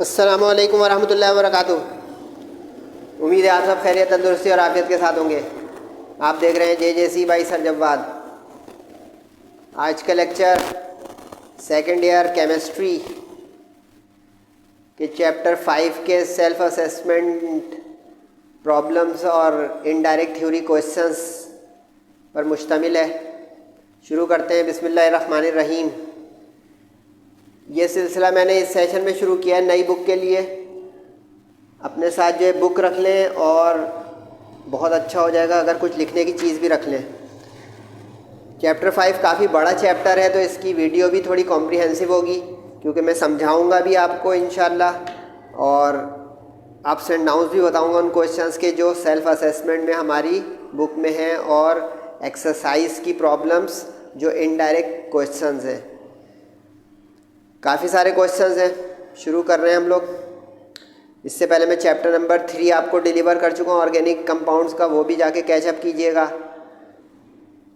अस्सलामु अलैकुम वरहमतुल्लाहि वबरकातुहू। उम्मीद है आप सब खैरियत तंदुरुस्ती और आफियत के साथ होंगे। आप देख रहे हैं JJC बाई सर जव्वाद। आज का लेक्चर सेकंड ईयर केमिस्ट्री के चैप्टर 5 के सेल्फ असेसमेंट प्रॉब्लम्स और इनडायरेक्ट थ्योरी क्वेश्चंस पर मुश्तमिल है। शुरू करते हैं। बिस्मिल्लाहिर्रहमानिर्रहीम। ये सिलसिला मैंने इस सेशन में शुरू किया है नई बुक के लिए। अपने साथ जो है बुक रख लें और बहुत अच्छा हो जाएगा अगर कुछ लिखने की चीज़ भी रख लें। चैप्टर 5 काफ़ी बड़ा चैप्टर है, तो इसकी वीडियो भी थोड़ी कॉम्प्रिहेंसिव होगी क्योंकि मैं समझाऊंगा भी आपको इंशाल्लाह, और अप्स एंड डाउन्स भी बताऊंगा उन क्वेश्चंस के जो सेल्फ असेसमेंट में हमारी बुक में हैं, और एक्सरसाइज की प्रॉब्लम्स जो इनडायरेक्ट क्वेश्चंस हैं। काफ़ी सारे क्वेश्चंस हैं, शुरू कर रहे हैं हम लोग। इससे पहले मैं चैप्टर नंबर 3 आपको डिलीवर कर चुका हूँ ऑर्गेनिक कंपाउंड्स का, वो भी जाके कैचअप कीजिएगा।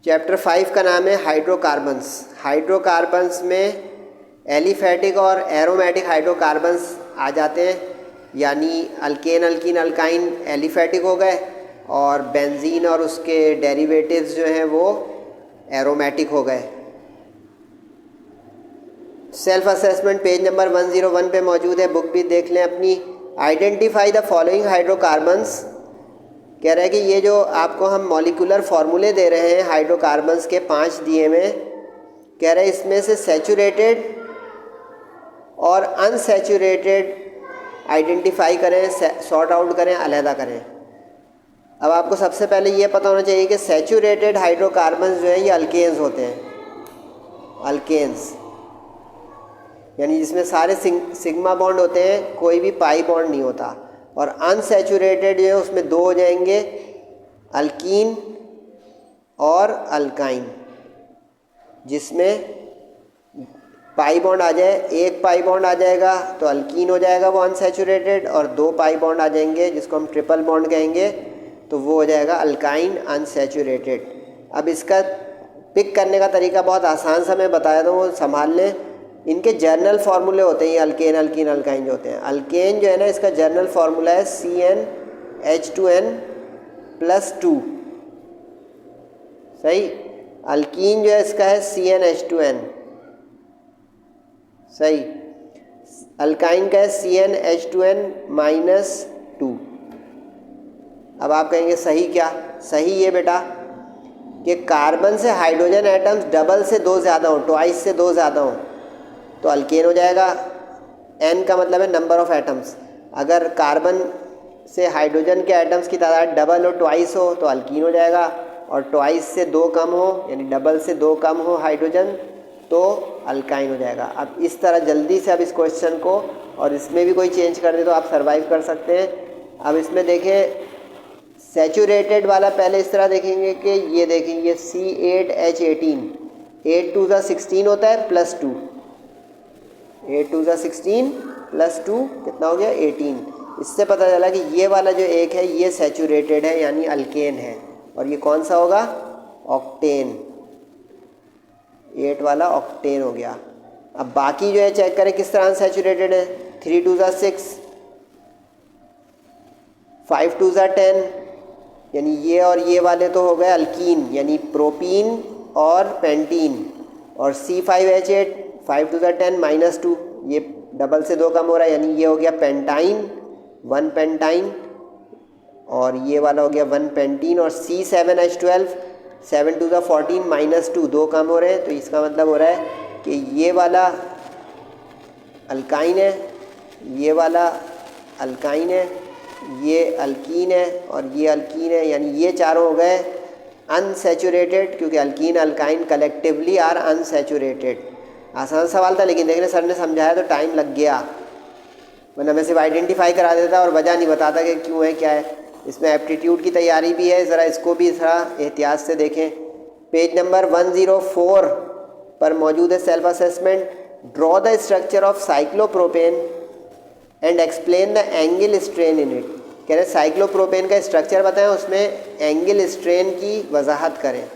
चैप्टर 5 का नाम है हाइड्रोकार्बन्स। हाइड्रोकार्बन्स में एलिफैटिक और एरोमेटिक हाइड्रोकार्बन्स आ जाते हैं, यानी अल्केन, अल्कीन, अल्काइन एलिफैटिक हो गए और बेंजीन और उसके डेरिवेटिव्स जो हैं वो एरोमेटिक हो गए। सेल्फ असेसमेंट पेज नंबर 101 पे मौजूद है, बुक भी देख लें अपनी। Identify the following hydrocarbons. कह रहा है कि ये जो आपको हम मॉलिक्यूलर फार्मूले दे रहे हैं हाइड्रोकार्बन्स के 5 दिए में, कह रहे हैं इसमें से सैचुरेटेड और अनसैचुरेटेड आइडेंटिफाई करें, सॉर्ट आउट करें, अलहदा करें। अब आपको सबसे पहले ये पता होना चाहिए कि सैचुरेटेड हाइड्रोकार्बन्स जो हैं ये अल्केन्स होते हैं। अल्केन्स यानी जिसमें सारे सिग्मा बॉन्ड होते हैं, कोई भी पाई बॉन्ड नहीं होता। और अनसैचुरेटेड जो है उसमें 2 हो जाएंगे, अल्कीन और अल्काइन, जिसमें पाई बॉन्ड आ जाए, एक पाई बॉन्ड आ जाएगा तो अल्कीन हो जाएगा वो अनसैचुरेटेड, और 2 पाई बॉन्ड आ जाएंगे जिसको हम ट्रिपल बॉन्ड कहेंगे तो वो हो जाएगा अल्काइन अनसैचुरेटेड। अब इसका पिक करने का तरीका बहुत आसान सा मैं बताया था, वो संभाल लें। इनके जर्नल फार्मूले होते हैं ये अल्केन, अल्कीन, अल्काइन जो होते हैं। अल्केन जो है ना, इसका जर्नल फार्मूला है CnH2n+2। सही। अल्कीन जो है इसका है CnH2n। सही। अल्काइन का है CnH2n-2। अब आप कहेंगे सही क्या? सही ये बेटा कि कार्बन से हाइड्रोजन एटम्स डबल से 2 ज़्यादा हो, ट्वाइस से 2 ज़्यादा हो तो अल्केन हो जाएगा। n का मतलब है नंबर ऑफ़ एटम्स। अगर कार्बन से हाइड्रोजन के एटम्स की तादाद डबल हो, ट्वाइस हो तो अल्कीन हो जाएगा, और ट्वाइस से 2 कम हो यानी डबल से 2 कम हो हाइड्रोजन तो अल्काइन हो जाएगा। अब इस तरह जल्दी से अब इस क्वेश्चन को, और इसमें भी कोई चेंज कर दे तो आप सर्वाइव कर सकते हैं। अब इसमें देखें सैचुरेटेड वाला पहले इस तरह देखेंगे कि ये देखेंगे C8H18, 8 2 16 होता है +2, 8 2 16 +2 कितना हो गया 18। इससे पता चला कि ये वाला जो एक है ये सैचुरेटेड है यानी अल्केन है, और ये कौन सा होगा? ऑक्टेन। 8 वाला ऑक्टेन हो गया। अब बाकी जो है चेक करें किस तरह सैचुरेटेड है। 3 2 6, 5 2 10, यानी ये और ये वाले तो हो गए अल्कीन यानी प्रोपीन और पेंटीन, और C5H8 5 2 10 -2, ये डबल से 2 कम हो रहा है यानी ये हो गया पेंटाइन, 1 पेंटाइन, और ये वाला हो गया 1 पेंटीन। और C7H12 7 2 14 -2, 2 कम हो रहे हैं, तो इसका मतलब हो रहा है कि ये वाला अल्काइन है, ये वाला अल्काइन है, ये अल्कीन है और ये अल्कीन है, यानी ये चारों हो गए अनसैचुरेटेड, क्योंकि alkene alkyne collectively are unsaturated. आसान सवाल था लेकिन देखने सर ने समझाया तो टाइम लग गया, वरना मैं सिर्फ आइडेंटिफाई करा देता और वजह नहीं बताता कि क्यों है क्या है। इसमें एप्टीट्यूड की तैयारी भी है, ज़रा इसको भी ज़रा एहतियात से देखें। पेज नंबर 104 पर मौजूद है self assessment. Draw the structure of cyclopropane and explain the angle strain in it. कह रहे साइक्लोप्रोपेन का स्ट्रक्चर बताएं, उसमें एंगल स्ट्रेन की वजाहत करें।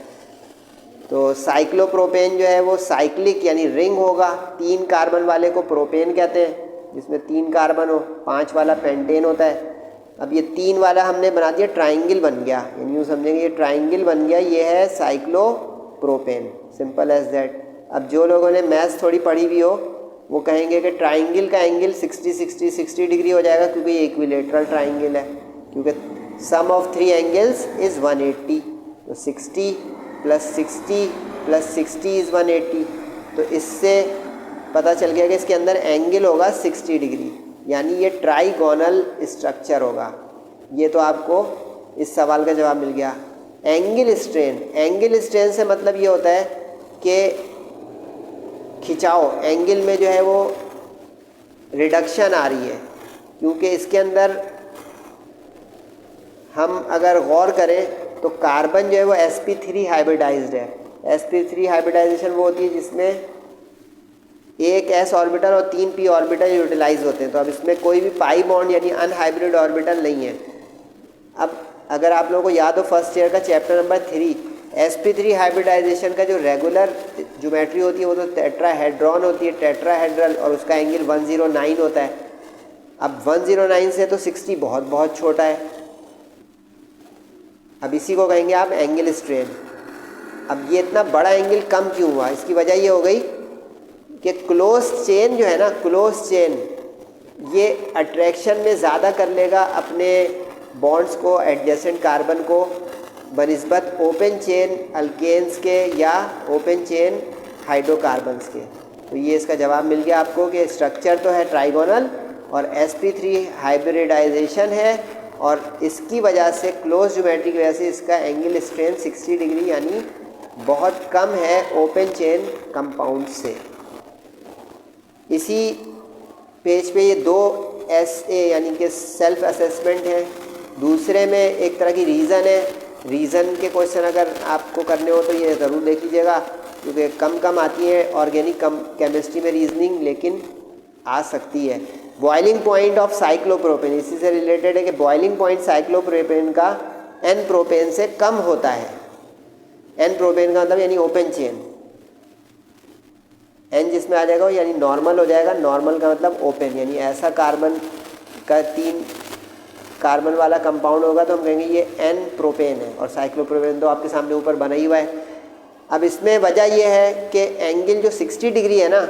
तो साइक्लोप्रोपेन जो है वो साइक्लिक यानी रिंग होगा, 3 कार्बन वाले को प्रोपेन कहते हैं, जिसमें 3 कार्बन हो, 5 वाला पेंटेन होता है। अब ये 3 वाला हमने बना दिया, ट्राइंगल बन गया, यानी यूँ समझेंगे ये ट्राइंगल बन गया, ये है साइक्लोप्रोपेन, सिंपल एज दैट। अब जो लोगों ने मैथ्स थोड़ी पढ़ी भी हो वो कहेंगे कि ट्राइंगल का एंगल 60 डिग्री हो जाएगा, क्योंकि ये इक्विलेटरल ट्राइंगल है, क्योंकि सम ऑफ 3 एंगल्स इज़ 180, तो 60 + 60 + 60 इज़ 180। तो इससे पता चल गया कि इसके अंदर एंगल होगा 60 डिग्री, यानी ये ट्राइगोनल स्ट्रक्चर होगा। ये तो आपको इस सवाल का जवाब मिल गया। एंगल स्ट्रेन से मतलब ये होता है कि खिंचाव, एंगल में जो है वो रिडक्शन आ रही है, क्योंकि इसके अंदर हम अगर गौर करें तो कार्बन जो है वो sp3 हाइब्रिडाइज्ड है। sp3 हाइब्रिडाइजेशन वो होती है जिसमें एक s ऑर्बिटल और 3 p ऑर्बिटल यूटिलाइज होते हैं। तो अब इसमें कोई भी पाई बॉन्ड यानी अनहाइब्रिड ऑर्बिटल नहीं है। अब अगर आप लोगों को याद हो फर्स्ट ईयर का चैप्टर नंबर 3, sp3 हाइब्रिडाइजेशन का जो रेगुलर ज्योमेट्री होती है वो तो टेट्राहेड्रॉन होती है, टेट्राहेड्रल, और उसका एंगल 109 होता है। अब 109 से तो 60 बहुत बहुत छोटा है। अब इसी को कहेंगे आप एंगल स्ट्रेन। अब ये इतना बड़ा एंगल कम क्यों हुआ? इसकी वजह ये हो गई कि क्लोज चेन जो है ना, क्लोज चेन ये अट्रैक्शन में ज़्यादा कर लेगा अपने बॉन्ड्स को, एडजेसेंट कार्बन को, बनिस्बत ओपन चेन अल्केन्स के या ओपन चेन हाइड्रोकार्बन्स के। तो ये इसका जवाब मिल गया आपको कि स्ट्रक्चर तो है ट्राइगोनल और sp3 हाइब्रिडाइजेशन है, और इसकी वजह से क्लोज ज्योमेट्री की वजह से इसका एंगल स्ट्रेन 60 डिग्री यानी बहुत कम है ओपन चेन कंपाउंड से। इसी पेज पे ये 2 SA यानी कि सेल्फ असेसमेंट है, दूसरे में एक तरह की रीज़न है। रीज़न के क्वेश्चन अगर आपको करने हो तो ये ज़रूर देख लीजिएगा, क्योंकि कम आती है ऑर्गेनिक केमिस्ट्री में रीजनिंग, लेकिन आ सकती है। बॉइलिंग पॉइंट ऑफ साइक्लोप्रोपेन, इसी से रिलेटेड है कि बॉइलिंग पॉइंट साइक्लोप्रोपेन का n प्रोपेन से कम होता है। n प्रोपेन का मतलब यानी ओपन चेन, n जिसमें आ जाएगा वो यानी नॉर्मल हो जाएगा। नॉर्मल का मतलब ओपन, यानी ऐसा कार्बन का 3 कार्बन वाला कंपाउंड होगा तो हम कहेंगे ये n प्रोपेन है, और साइक्लोप्रोपेन तो आपके सामने ऊपर बना ही हुआ है। अब इसमें वजह यह है कि एंगल जो 60 डिग्री है ना,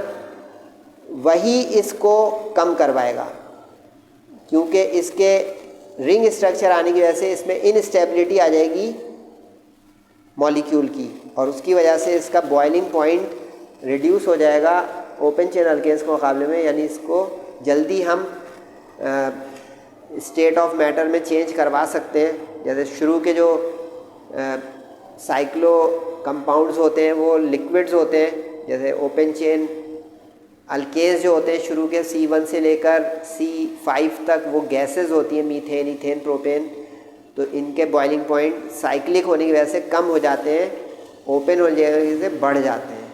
वही इसको कम करवाएगा, क्योंकि इसके रिंग स्ट्रक्चर आने की वजह से इसमें इनस्टेबिलिटी आ जाएगी मॉलिक्यूल की, और उसकी वजह से इसका बॉइलिंग पॉइंट रिड्यूस हो जाएगा ओपन चेन अल्केन्स के मुकाबले में, यानी इसको जल्दी हम स्टेट ऑफ मैटर में चेंज करवा सकते हैं। जैसे शुरू के जो साइक्लो कंपाउंड्स होते हैं वो लिक्विड्स होते हैं, जैसे ओपन चेन अल्केन्स जो होते हैं शुरू के C1 से लेकर C5 तक वो गैसेस होती हैं, मीथेन, इथेन, प्रोपेन। तो इनके बॉइलिंग पॉइंट साइक्लिक होने की वजह से कम हो जाते हैं, ओपन होने की वजह से बढ़ जाते हैं।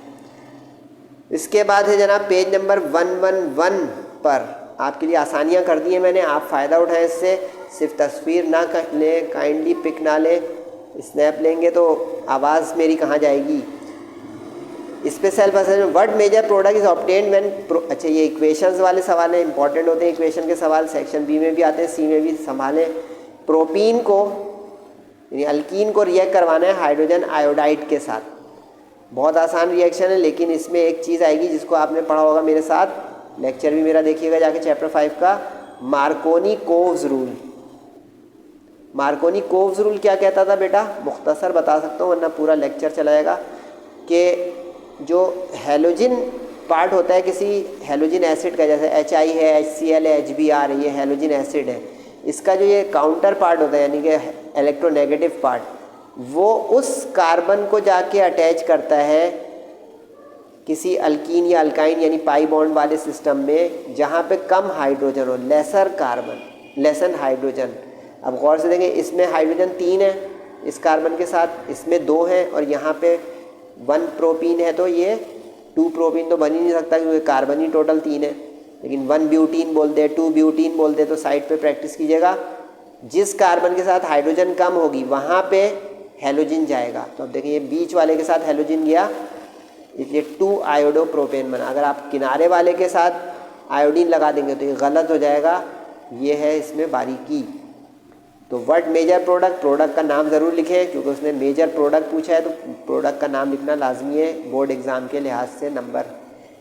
इसके बाद है जनाब पेज नंबर 111 पर आपके लिए आसानियाँ कर दी हैं मैंने, आप फ़ायदा उठाएं इससे। सिर्फ तस्वीर ना लें, काइंडली पिक ना लें, स्नैप लेंगे तो आवाज़ मेरी कहाँ जाएगी। इस पे self assessment, what major product is obtained when, अच्छा ये इक्वेशंस वाले सवाल हैं, इंपॉर्टेंट होते हैं इक्वेशन के सवाल, सेक्शन बी में भी आते हैं, सी में भी संभालें। प्रोपीन को यानी अल्कीन को रिएक्ट करवाना है हाइड्रोजन आयोडाइड के साथ। बहुत आसान रिएक्शन है, लेकिन इसमें एक चीज़ आएगी जिसको आपने पढ़ा होगा मेरे साथ, लेक्चर भी मेरा देखिएगा जाके चैप्टर 5 का, मार्कोनी-कोव्स रूल। मार्कोनी-कोव्स रूल क्या कहता था बेटा? मुख्तसर बता सकता हूँ वरना पूरा लेक्चर चलाएगा। कि जो हैलोजन पार्ट होता है किसी हैलोजन एसिड का, जैसे HI है, HCl है, HBr है, ये हैलोजन एसिड है, इसका जो ये काउंटर पार्ट होता है यानी कि इलेक्ट्रोनेगेटिव पार्ट, वो उस कार्बन को जाके अटैच करता है किसी अल्कीन या अल्काइन यानी पाई बॉन्ड वाले सिस्टम में, जहाँ पे कम हाइड्रोजन हो, लेसर कार्बन, लेसन हाइड्रोजन। अब गौर से देखें, इसमें हाइड्रोजन 3 है इस कार्बन के साथ, इसमें 2 है, और यहाँ पे 1 प्रोपीन है, तो ये 2 प्रोपीन तो बन ही नहीं सकता क्योंकि कार्बन ही टोटल 3 है। लेकिन 1 ब्यूटीन बोलते हैं, 2 ब्यूटीन बोलते हैं। तो साइड पे प्रैक्टिस कीजिएगा, जिस कार्बन के साथ हाइड्रोजन कम होगी वहाँ पे हैलोजन जाएगा। तो अब देखिए ये बीच वाले के साथ हैलोजन गया, इसलिए 2 आयोडो प्रोपेन बना। अगर आप किनारे वाले के साथ आयोडीन लगा देंगे तो ये गलत हो जाएगा। ये है इसमें बारीकी। तो व्हाट मेजर प्रोडक्ट, प्रोडक्ट का नाम ज़रूर लिखें क्योंकि उसने मेजर प्रोडक्ट पूछा है तो प्रोडक्ट का नाम लिखना लाजमी है बोर्ड एग्ज़ाम के लिहाज से number.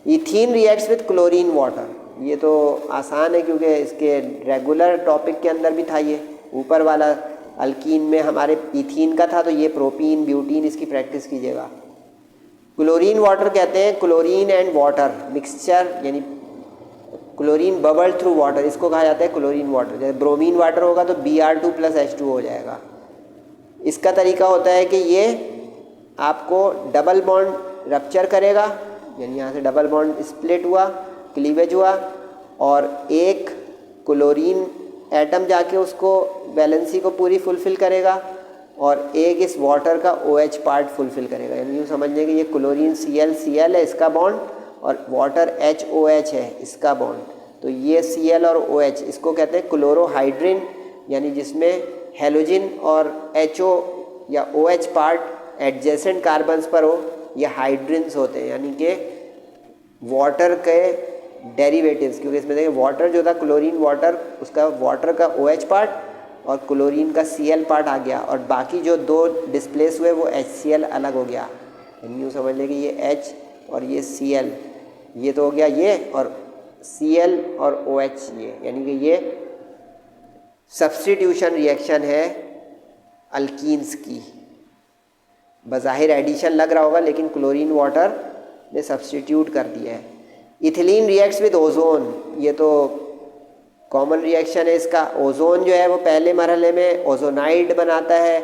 Ethene reacts with chlorine water, ये तो आसान है क्योंकि इसके रेगुलर टॉपिक के अंदर भी था। ये ऊपर वाला अल्कीन में हमारे इथीन का था, तो ये प्रोपीन ब्यूटीन इसकी प्रैक्टिस कीजिएगा। क्लोरीन वाटर कहते हैं क्लोरीन एंड वाटर मिक्सचर, यानी क्लोरीन बबल थ्रू वाटर, इसको कहा जाता है क्लोरीन वाटर। जैसे ब्रोमीन वाटर होगा तो Br2 + H2 हो जाएगा। इसका तरीका होता है कि ये आपको डबल बॉन्ड रप्चर करेगा, यानी यहाँ से डबल बॉन्ड स्प्लिट हुआ, क्लीवेज हुआ, और एक क्लोरीन एटम जाके उसको वैलेंसी को पूरी फुलफ़िल करेगा और एक इस वाटर का OH पार्ट फुलफ़िल करेगा। यानी यूँ समझ लें कि ये क्लोरीन Cl है इसका बॉन्ड और वाटर HOH है इसका बॉन्ड। तो ये Cl और OH इसको कहते हैं क्लोरोहाइड्रिन, यानी जिसमें हेलोजिन और HO या OH पार्ट एडजेसेंट कार्बन्स पर हो, ये हाइड्रिन्स होते हैं, यानी कि वाटर के डेरिवेटिव्स। क्योंकि इसमें देखिए वाटर जो था क्लोरीन वाटर, उसका वाटर का OH पार्ट और क्लोरीन का Cl पार्ट आ गया और बाकी जो दो डिस्प्लेस हुए वो HCl अलग हो गया। यानी यूँ समझ लें कि ये H और ये Cl, ये तो हो गया ये, और Cl और OH ये, यानी कि ये सब्स्टिट्यूशन रिएक्शन है अल्कीन्स की। बज़ाहिर एडिशन लग रहा होगा लेकिन क्लोरीन वाटर ने सब्स्टिट्यूट कर दिया है। इथिलीन रिएक्ट्स विद ओजोन, ये तो कॉमन रिएक्शन है इसका। ओजोन जो है वो पहले मरहले में ओजोनाइड बनाता है,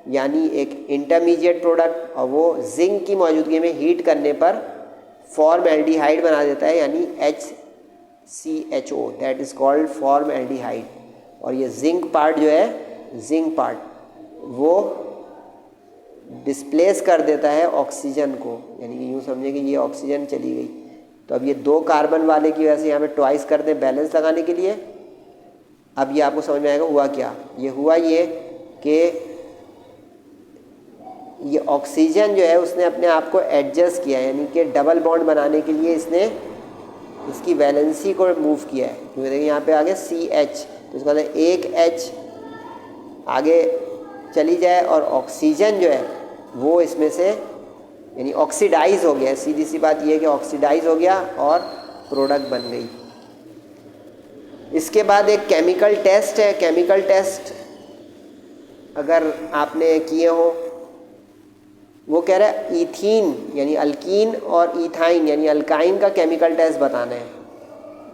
यानी एक इंटरमीडिएट प्रोडक्ट, और वो जिंक की मौजूदगी में हीट करने पर फॉर्मएल्डिहाइड बना देता है, यानी HCHO, दैट इज़ कॉल्ड फॉर्मएल्डिहाइड। और ये जिंक पार्ट जो है, जिंक पार्ट वो डिस्प्लेस कर देता है ऑक्सीजन को, यानी कि यूँ समझे कि ये ऑक्सीजन चली गई। तो अब ये 2 कार्बन वाले की वजह से यहाँ पे ट्वाइस कर दें बैलेंस लगाने के लिए। अब ये आपको समझ में आएगा हुआ क्या। ये हुआ ये कि ये ऑक्सीजन जो है उसने अपने आप को एडजस्ट किया, यानी कि डबल बॉन्ड बनाने के लिए इसने इसकी वैलेंसी को मूव किया है। क्योंकि देखिए यहाँ पे आगे CH, तो इसका मतलब एक H आगे चली जाए और ऑक्सीजन जो है वो इसमें से यानी ऑक्सीडाइज हो गया। सीधी सी बात ये है कि ऑक्सीडाइज हो गया और प्रोडक्ट बन गई। इसके बाद एक केमिकल टेस्ट है। केमिकल टेस्ट अगर आपने किए हो, वो कह रहा है इथीन यानी अल्कीन और इथाइन यानी अल्काइन का केमिकल टेस्ट बताना है।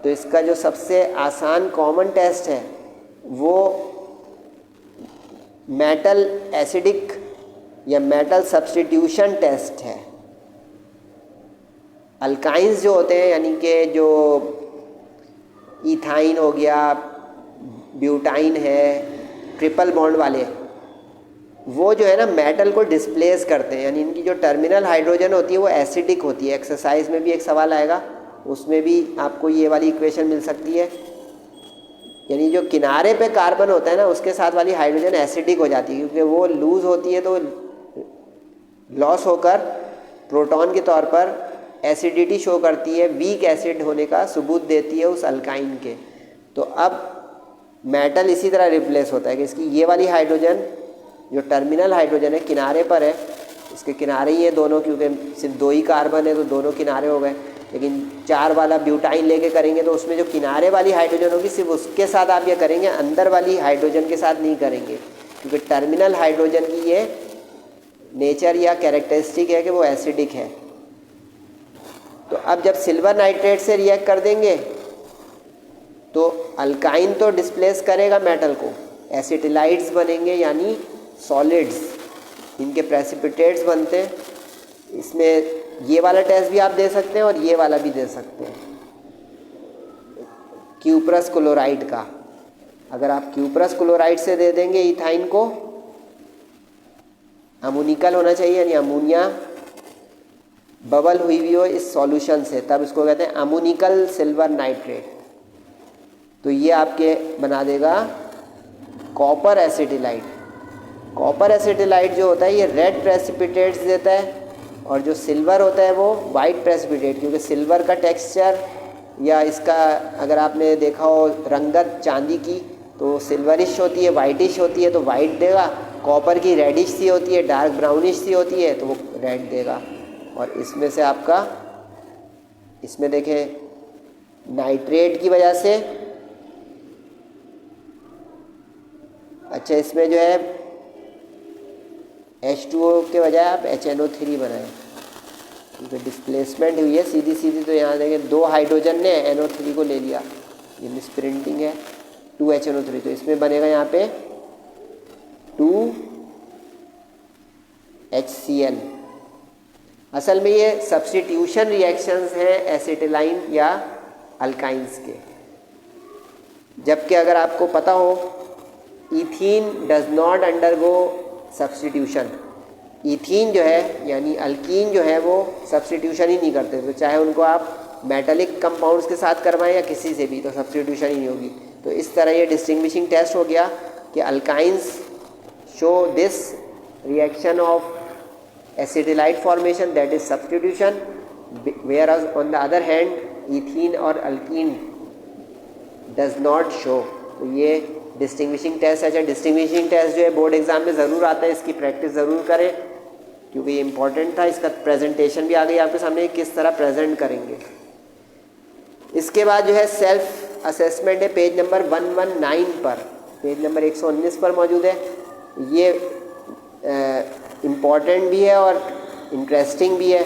तो इसका जो सबसे आसान कॉमन टेस्ट है वो मेटल एसिडिक या मेटल सब्स्टिट्यूशन टेस्ट है। अल्काइंस जो होते हैं, यानी कि जो इथाइन हो गया, ब्यूटाइन है, ट्रिपल बॉन्ड वाले, वो जो है ना मेटल को डिस्प्लेस करते हैं, यानी इनकी जो टर्मिनल हाइड्रोजन होती है वो एसिडिक होती है। एक्सरसाइज में भी एक सवाल आएगा, उसमें भी आपको ये वाली इक्वेशन मिल सकती है। यानी जो किनारे पे कार्बन होता है ना उसके साथ वाली हाइड्रोजन एसिडिक हो जाती है, क्योंकि वो लूज़ होती है तो लॉस होकर प्रोटॉन के तौर पर एसिडिटी शो करती है, वीक एसिड होने का सबूत देती है उस अल्काइन के। तो अब मेटल इसी तरह रिप्लेस होता है कि इसकी ये वाली हाइड्रोजन जो टर्मिनल हाइड्रोजन है किनारे पर है, इसके किनारे ही है दोनों, क्योंकि सिर्फ 2 ही कार्बन है तो दोनों किनारे हो गए। लेकिन 4 वाला ब्यूटाइन लेके करेंगे तो उसमें जो किनारे वाली हाइड्रोजन होगी सिर्फ उसके साथ आप ये करेंगे, अंदर वाली हाइड्रोजन के साथ नहीं करेंगे, क्योंकि टर्मिनल हाइड्रोजन की ये नेचर या कैरेक्टरिस्टिक है कि वो एसिडिक है। तो अब जब सिल्वर नाइट्रेट से रिएक्ट कर देंगे तो अल्काइन तो डिस्प्लेस करेगा मेटल को, एसिटिलाइड्स बनेंगे यानी सॉलिड्स, इनके प्रेसिपिटेट्स बनते हैं। इसमें ये वाला टेस्ट भी आप दे सकते हैं और ये वाला भी दे सकते हैं क्यूप्रस क्लोराइड का। अगर आप क्यूप्रस क्लोराइड से दे देंगे इथाइन को, अमोनिकल होना चाहिए यानी अमोनिया बबल हुई हो इस सॉल्यूशन से, तब इसको कहते हैं अमोनिकल सिल्वर नाइट्रेट। तो ये आपके बना देगा कॉपर एसिटिलाइड। कॉपर एसिटिलाइड जो होता है ये रेड प्रेसिपिटेट्स देता है और जो सिल्वर होता है वो वाइट प्रेसिपिटेट, क्योंकि सिल्वर का टेक्सचर या इसका अगर आपने देखा हो रंगत चांदी की तो सिल्वरिश होती है, वाइटिश होती है तो वाइट देगा, कॉपर की रेडिश सी होती है, डार्क ब्राउनिश सी होती है तो वो रेड देगा। और इसमें से आपका, इसमें देखें नाइट्रेट की वजह से, अच्छा इसमें जो है H2O के बजाय आप HNO3 बनाएं क्योंकि डिस्प्लेसमेंट हुई है सीधी सीधी। तो यहाँ देखें 2 हाइड्रोजन ने NO3 को ले लिया, ये मिसप्रिंटिंग है, 2HNO3, तो इसमें बनेगा यहाँ पे 2HCl। असल में ये सब्स्टिट्यूशन रिएक्शंस हैं एसिटिलाइन या अल्काइंस के। जबकि अगर आपको पता हो ethene does not undergo substitution, ethene जो है यानी अल्कीन जो है वो सब्स्टिट्यूशन ही नहीं करते, तो चाहे उनको आप मेटालिक कंपाउंड्स के साथ करवाएं या किसी से भी, तो सब्स्टिट्यूशन ही नहीं होगी। तो इस तरह ये डिस्टिंग्विशिंग टेस्ट हो गया कि alkynes show this reaction of acetylide formation, that is substitution, whereas on the other hand ethene और अल्कीन डज नॉट शो। तो ये डिस्टिंग्विशिंग टेस्ट है। अच्छा डिस्टिंग्विशिंग टेस्ट जो है बोर्ड एग्जाम में ज़रूर आता है, इसकी प्रैक्टिस ज़रूर करें क्योंकि ये इंपॉर्टेंट था। इसका प्रेजेंटेशन भी आ गई आपके सामने, किस तरह प्रेजेंट करेंगे। इसके बाद जो है सेल्फ असेसमेंट है पेज नंबर 119 पर, पेज नंबर 119 पर मौजूद है। ये इम्पॉर्टेंट भी है और इंटरेस्टिंग भी है।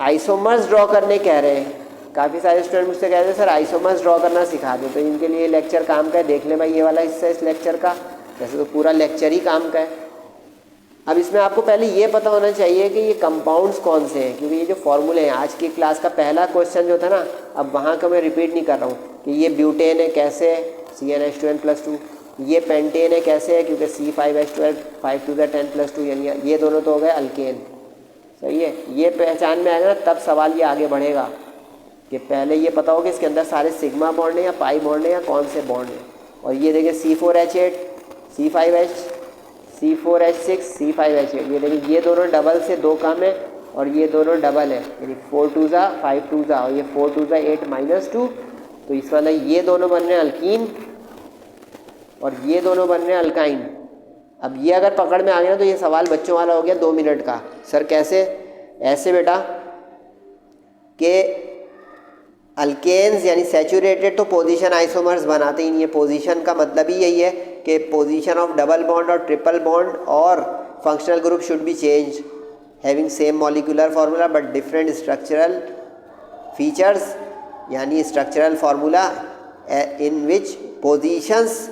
आइसोमर्स ड्रॉ करने कह रहे हैं, काफ़ी सारे स्टूडेंट मुझसे कहते हैं सर आइसोमर्स ड्रॉ करना सिखा दें, तो इनके लिए लेक्चर काम का है। देख लें भाई ये वाला हिस्सा इस लेक्चर का, वैसे तो पूरा लेक्चर ही काम का है। अब इसमें आपको पहले ये पता होना चाहिए कि ये कंपाउंड्स कौन से हैं, क्योंकि ये जो फॉर्मूले हैं आज की क्लास का पहला क्वेश्चन जो था ना, अब वहाँ का मैं रिपीट नहीं कर रहा हूँ कि ये ब्यूटेन है कैसे है, CnH2n+2, ये पेंटेन है कैसे है क्योंकि C5H12 5 to the 10+2, यानी ये दोनों तो हो गए अल्केन। सही है, ये पहचान में आएगा ना तब सवाल ये आगे बढ़ेगा कि पहले ये पता हो कि इसके अंदर सारे सिग्मा बॉन्ड हैं या पाई बॉन्ड हैं या कौन से बॉन्ड हैं। और ये देखिए C4H8 C5H C4H6 C5H8, ये देखिए ये दोनों डबल से 2 कम है और ये दोनों डबल है, यानी 4 2 5 2 और ये 4 2 8 -2, तो इस वाला ये दोनों बन रहे हैं अल्कीन और ये दोनों बन रहे हैं अल्काइन। अब ये अगर पकड़ में आ गया ना तो ये सवाल बच्चों वाला हो गया 2 मिनट का। सर कैसे? ऐसे बेटा कि अल्केन्स यानी सैचुरेटेड तो पोजीशन आइसोमर्स बनाते ही नहीं है। पोजीशन का मतलब ही यही है कि पोजीशन ऑफ डबल बॉन्ड और ट्रिपल बॉन्ड और functional group should be change having same molecular formula but different structural features, यानी structural formula in which positions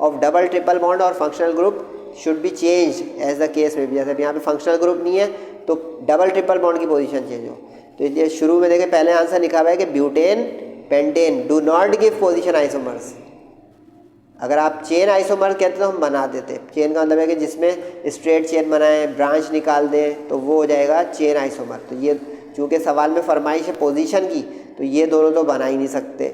of double triple bond और functional group should be change as the case में भी। जैसे यहाँ पे functional group नहीं है तो डबल ट्रिपल बॉन्ड की पोजीशन चेंज हो। तो ये शुरू में देखें पहले आंसर लिखा हुआ है कि butane pentane do not give position isomers. अगर आप चेन आइसोमर कहते तो हम बना देते, चेन का मतलब है कि जिसमें स्ट्रेट चेन बनाएं ब्रांच निकाल दें तो वो हो जाएगा चेन आइसोमर। तो ये चूँकि सवाल में फरमाइश है पोजीशन की तो ये दोनों तो बना ही नहीं सकते।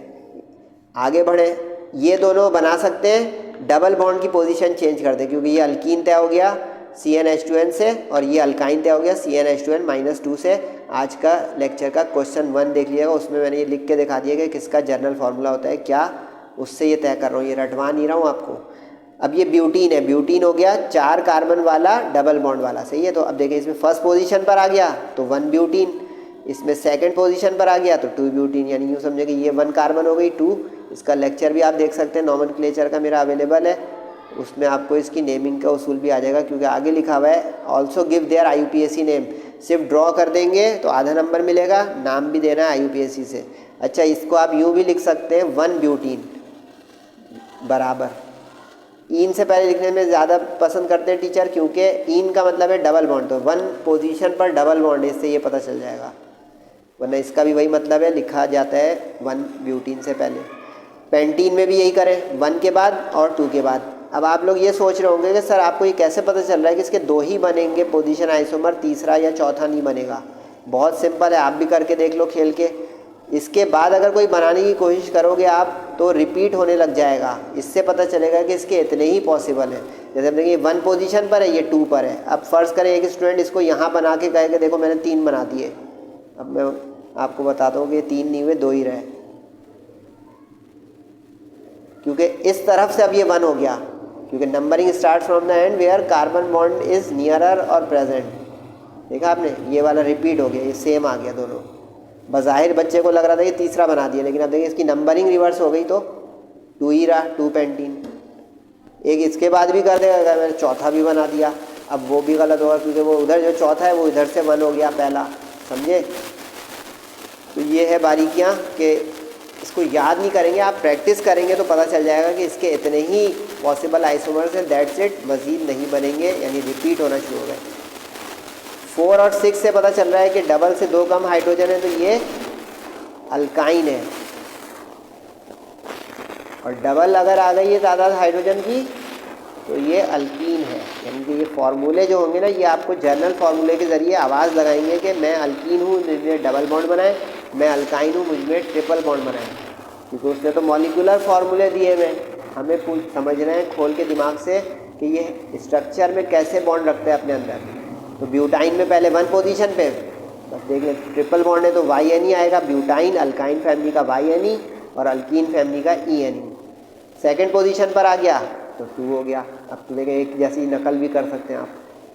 आगे बढ़े, ये दोनों बना सकते हैं, डबल बॉन्ड की पोजीशन चेंज कर दें क्योंकि ये अल्कीन तय हो गया CnH2n से और ये अल्काइन तय हो गया CnH2n-2 से। आज का लेक्चर का क्वेश्चन 1 देख लीजिएगा, उसमें मैंने ये लिख के दिखा दिया कि किसका जनरल फार्मूला होता है क्या, उससे ये तय कर रहा हूँ, ये रटवा नहीं रहा हूँ आपको। अब ये ब्यूटीन है, ब्यूटीन हो गया 4 कार्बन वाला डबल बॉन्ड वाला, सही है। तो अब देखिए इसमें फर्स्ट पोजीशन पर आ गया तो 1 ब्यूटीन, इसमें सेकंड पोजीशन पर आ गया तो 2 ब्यूटीन, यानी यूँ समझे कि ये 1 कार्बन हो गई 2। इसका लेक्चर भी आप देख सकते हैं, नॉमेनक्लेचर का मेरा अवेलेबल है, उसमें आपको इसकी नेमिंग का उसूल भी आ जाएगा क्योंकि आगे लिखा हुआ है also give their IUPAC name. सिर्फ ड्रॉ कर देंगे तो आधा नंबर मिलेगा, नाम भी देना है IUPAC से। अच्छा इसको आप यूँ भी लिख सकते हैं 1 ब्यूटीन बराबर, इन से पहले लिखने में ज़्यादा पसंद करते हैं टीचर क्योंकि इन का मतलब है डबल बॉन्ड, तो 1 पोजीशन पर डबल बॉन्ड, इससे ये पता चल जाएगा, वरना इसका भी वही मतलब है, लिखा जाता है 1 ब्यूटीन से पहले। पेंटीन में भी यही करें 1 के बाद और 2 के बाद। अब आप लोग ये सोच रहे होंगे कि सर आपको ये कैसे पता चल रहा है कि इसके 2 ही बनेंगे पोजीशन आइसोमर, तीसरा या चौथा नहीं बनेगा। बहुत सिंपल है, आप भी करके देख लो खेल के। इसके बाद अगर कोई बनाने की कोशिश करोगे आप तो रिपीट होने लग जाएगा, इससे पता चलेगा कि इसके इतने ही पॉसिबल हैं। जैसे देखिए 1 पोजीशन पर है, ये 2 पर है। अब फ़र्ज़ करें एक स्टूडेंट इसको यहाँ बना के कहे कि देखो मैंने 3 बना दिए, अब मैं आपको बताता हूँ कि 3 नहीं हुए 2 ही रहे, क्योंकि इस तरफ से अब ये 1 हो गया, क्योंकि numbering start from the end where carbon bond is nearer और प्रेजेंट। देखा आपने, ये वाला रिपीट हो गया, ये सेम आ गया दोनों। बज़ाहिर बच्चे को लग रहा था कि तीसरा बना दिया, लेकिन अब देखिए इसकी नंबरिंग रिवर्स हो गई तो 2 ही रहा, 2 पेंटीन। एक इसके बाद भी कर देगा, अगर मैंने चौथा भी बना दिया अब वो भी गलत होगा, क्योंकि वो उधर जो चौथा है वो इधर से 1 हो गया पहला, समझे। तो ये है बारीकियाँ कि इसको याद नहीं करेंगे, आप प्रैक्टिस करेंगे तो पता चल जाएगा कि इसके इतने ही पॉसिबल आइसोमर्स हैं, दैट्स इट, मज़ीद नहीं बनेंगे, यानी रिपीट होना शुरू हो गए। 4 और 6 से पता चल रहा है कि डबल से 2 कम हाइड्रोजन है तो ये अल्काइन है, और डबल अगर आ गई है तादाद हाइड्रोजन की तो ये अल्कीन है। यानी कि ये फार्मूले जो होंगे ना, ये आपको जर्नल फार्मूले के ज़रिए आवाज़ लगाएंगे कि मैं अल्कीन हूँ, मुझमें डबल बॉन्ड बनाए, मैं अल्काइन हूँ, मुझमें ट्रिपल बॉन्ड बनाए, क्योंकि उसने तो मॉलिक्यूलर फार्मूले दिए हुए, हमें समझ रहे हैं खोल के दिमाग से कि ये स्ट्रक्चर में कैसे बॉन्ड रखते हैं अपने अंदर। तो ब्यूटाइन में पहले 1 पोजीशन पे, बस देख लें, ट्रिपल बॉन्ड है तो YNE आएगा, ब्यूटाइन अल्काइन फैमिली का YNE और अल्कीन फैमिली का ENE। सेकंड पोजीशन पर आ गया तो 2 हो गया। अब तो देखें एक जैसी नकल भी कर सकते हैं आप।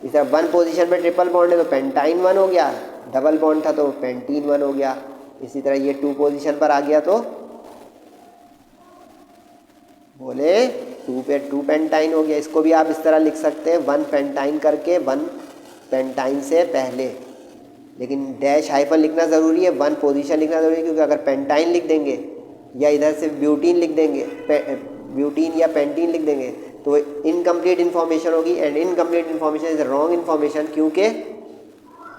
इस तरह 1 पोजीशन पे ट्रिपल बॉन्ड है तो पेंटाइन 1 हो गया, डबल बॉन्ड था तो पेंटीन 1 हो गया। इसी तरह ये 2 पोजीशन पर आ गया तो बोले 2 पे 2 पेंटाइन हो गया। इसको भी आप इस तरह लिख सकते हैं, 1 पेंटाइन करके 1 पेंटाइन से पहले, लेकिन डैश हाइफन लिखना ज़रूरी है, 1 पोजीशन लिखना ज़रूरी है, क्योंकि अगर पेंटाइन लिख देंगे या इधर से ब्यूटीन लिख देंगे, ब्यूटीन या पेंटीन लिख देंगे तो इनकम्प्लीट इन्फॉर्मेशन होगी, and incomplete information is wrong information. क्योंकि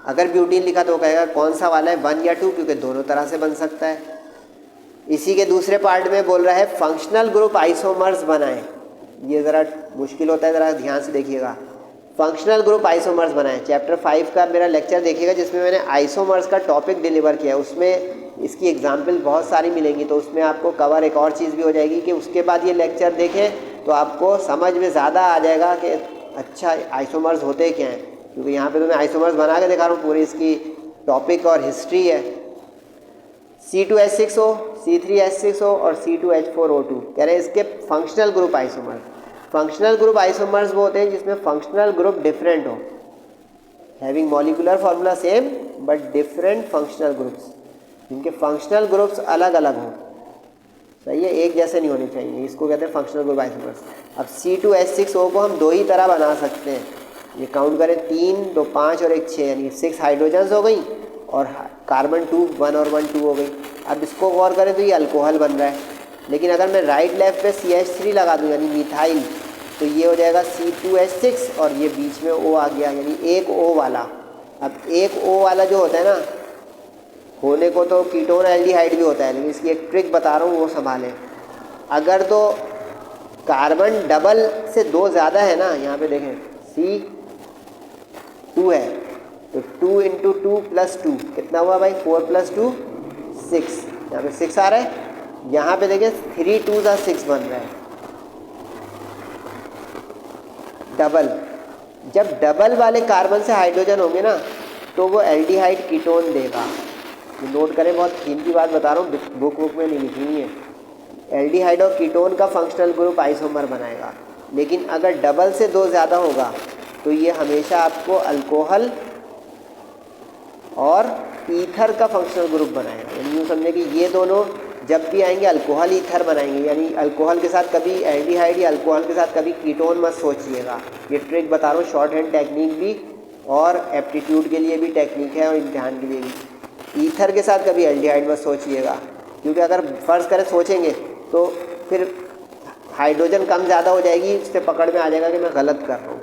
अगर ब्यूटीन लिखा तो कहेगा कौन सा वाला है, 1 या 2, क्योंकि दोनों तरह से बन सकता है। इसी के दूसरे पार्ट में बोल रहा है फंक्शनल ग्रुप आइसोमर्स बनाएं। ये ज़रा मुश्किल होता है, ज़रा ध्यान से देखिएगा। फंक्शनल ग्रुप आइसोमर्स बनाएं, चैप्टर 5 का मेरा लेक्चर देखिएगा जिसमें मैंने आइसोमर्स का टॉपिक डिलीवर किया है, उसमें इसकी एग्जाम्पल बहुत सारी मिलेंगी, तो उसमें आपको कवर एक और चीज़ भी हो जाएगी कि उसके बाद ये लेक्चर देखें तो आपको समझ में ज़्यादा आ जाएगा कि अच्छा आइसोमर्स होते क्या हैं, क्योंकि यहाँ पे तो मैं आइसोमर्स बना के दिखा रहा हूँ, पूरी इसकी टॉपिक और हिस्ट्री है। C2H6O, C3H6O और C2H4O2 कह रहे हैं इसके functional group isomers. Functional group isomers वो होते हैं जिसमें फंक्शनल ग्रुप डिफरेंट हो, having molecular formula same but different functional groups, जिनके फंक्शनल ग्रुप्स अलग अलग हों, सही है, एक जैसे नहीं होने चाहिए, इसको कहते हैं फंक्शनल ग्रुप आइसोमर्स। अब C2H6O को हम 2 ही तरह बना सकते हैं, ये काउंट करें 3, 2, 5 और 1, 6, यानी 6 हाइड्रोजन्स हो गई और कार्बन 2 1 और 1 2 हो गई। अब इसको गौर करें तो ये अल्कोहल बन रहा है, लेकिन अगर मैं राइट लेफ्ट पे CH3 लगा दूँ यानी मिथाइल, तो ये हो जाएगा C2H6 और ये बीच में O आ गया, यानी एक O वाला। अब एक O वाला जो होता है ना, होने को तो कीटोन एल्डिहाइड भी होता है, लेकिन इसकी एक ट्रिक बता रहा हूँ वो संभालें। अगर तो कार्बन डबल से 2 ज़्यादा है ना, यहाँ पे देखें C2 है तो 2 × 2 + 2 कितना हुआ भाई, 4 + 2 6, यहाँ पे 6 आ रहा है, यहाँ पे देखें 3 2 = 6 बन रहा है डबल। जब डबल वाले कार्बन से हाइड्रोजन होंगे ना तो वो एल्डिहाइड कीटोन देगा। नोट करें, बहुत कीमती बात बता रहा हूँ, बुक में नहीं लिखी हुई है। एल्डिहाइड और कीटोन का फंक्शनल ग्रुप आइसोमर बनाएगा, लेकिन अगर डबल से 2 ज़्यादा होगा तो ये हमेशा आपको अल्कोहल और ईथर का फंक्शनल ग्रुप बनाएगा। यानी यूँ समझे कि ये दोनों जब भी आएंगे अल्कोहल ईथर बनाएंगे, यानी अल्कोहल के साथ कभी एल्डिहाइड या अल्कोहल के साथ कभी कीटोन मत सोचिएगा। ये ट्रिक बता रहा हूँ, शॉर्ट हैंड टेक्निक भी और एप्टीट्यूड के लिए भी टेक्निक है और इम्तिहान के लिए भी। ईथर के साथ कभी एल्डिहाइड मत सोचिएगा, क्योंकि अगर फ़र्ज़ करें सोचेंगे तो फिर हाइड्रोजन कम ज़्यादा हो जाएगी, इससे पकड़ में आ जाएगा कि मैं गलत कर रहा हूँ,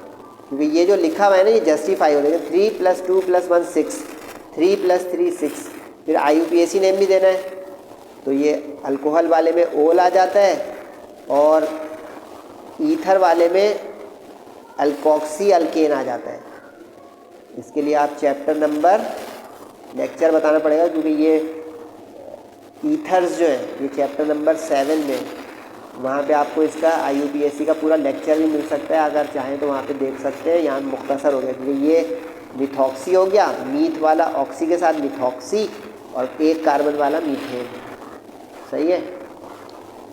क्योंकि ये जो लिखा हुआ है ना ये जस्टिफाई हो जाएगा। 3 + 2 + 1 6, 3 + 3 6, फिर IUPAC नेम भी देना है, तो ये अल्कोहल वाले में ओल आ जाता है और ईथर वाले में अल्कोक्सी अल्केन आ जाता है। इसके लिए आप चैप्टर नंबर लेक्चर बताना पड़ेगा, क्योंकि ये ईथर्स जो है ये चैप्टर नंबर 7 में, वहाँ पे आपको इसका IUPAC का पूरा लेक्चर भी मिल सकता है, अगर चाहें तो वहाँ पे देख सकते हैं। यहाँ मुख्तसर हो गया, क्योंकि ये मिथॉक्सी हो गया, मीथ वाला ऑक्सी के साथ मिथॉक्सी और एक कार्बन वाला मीथेन, सही है।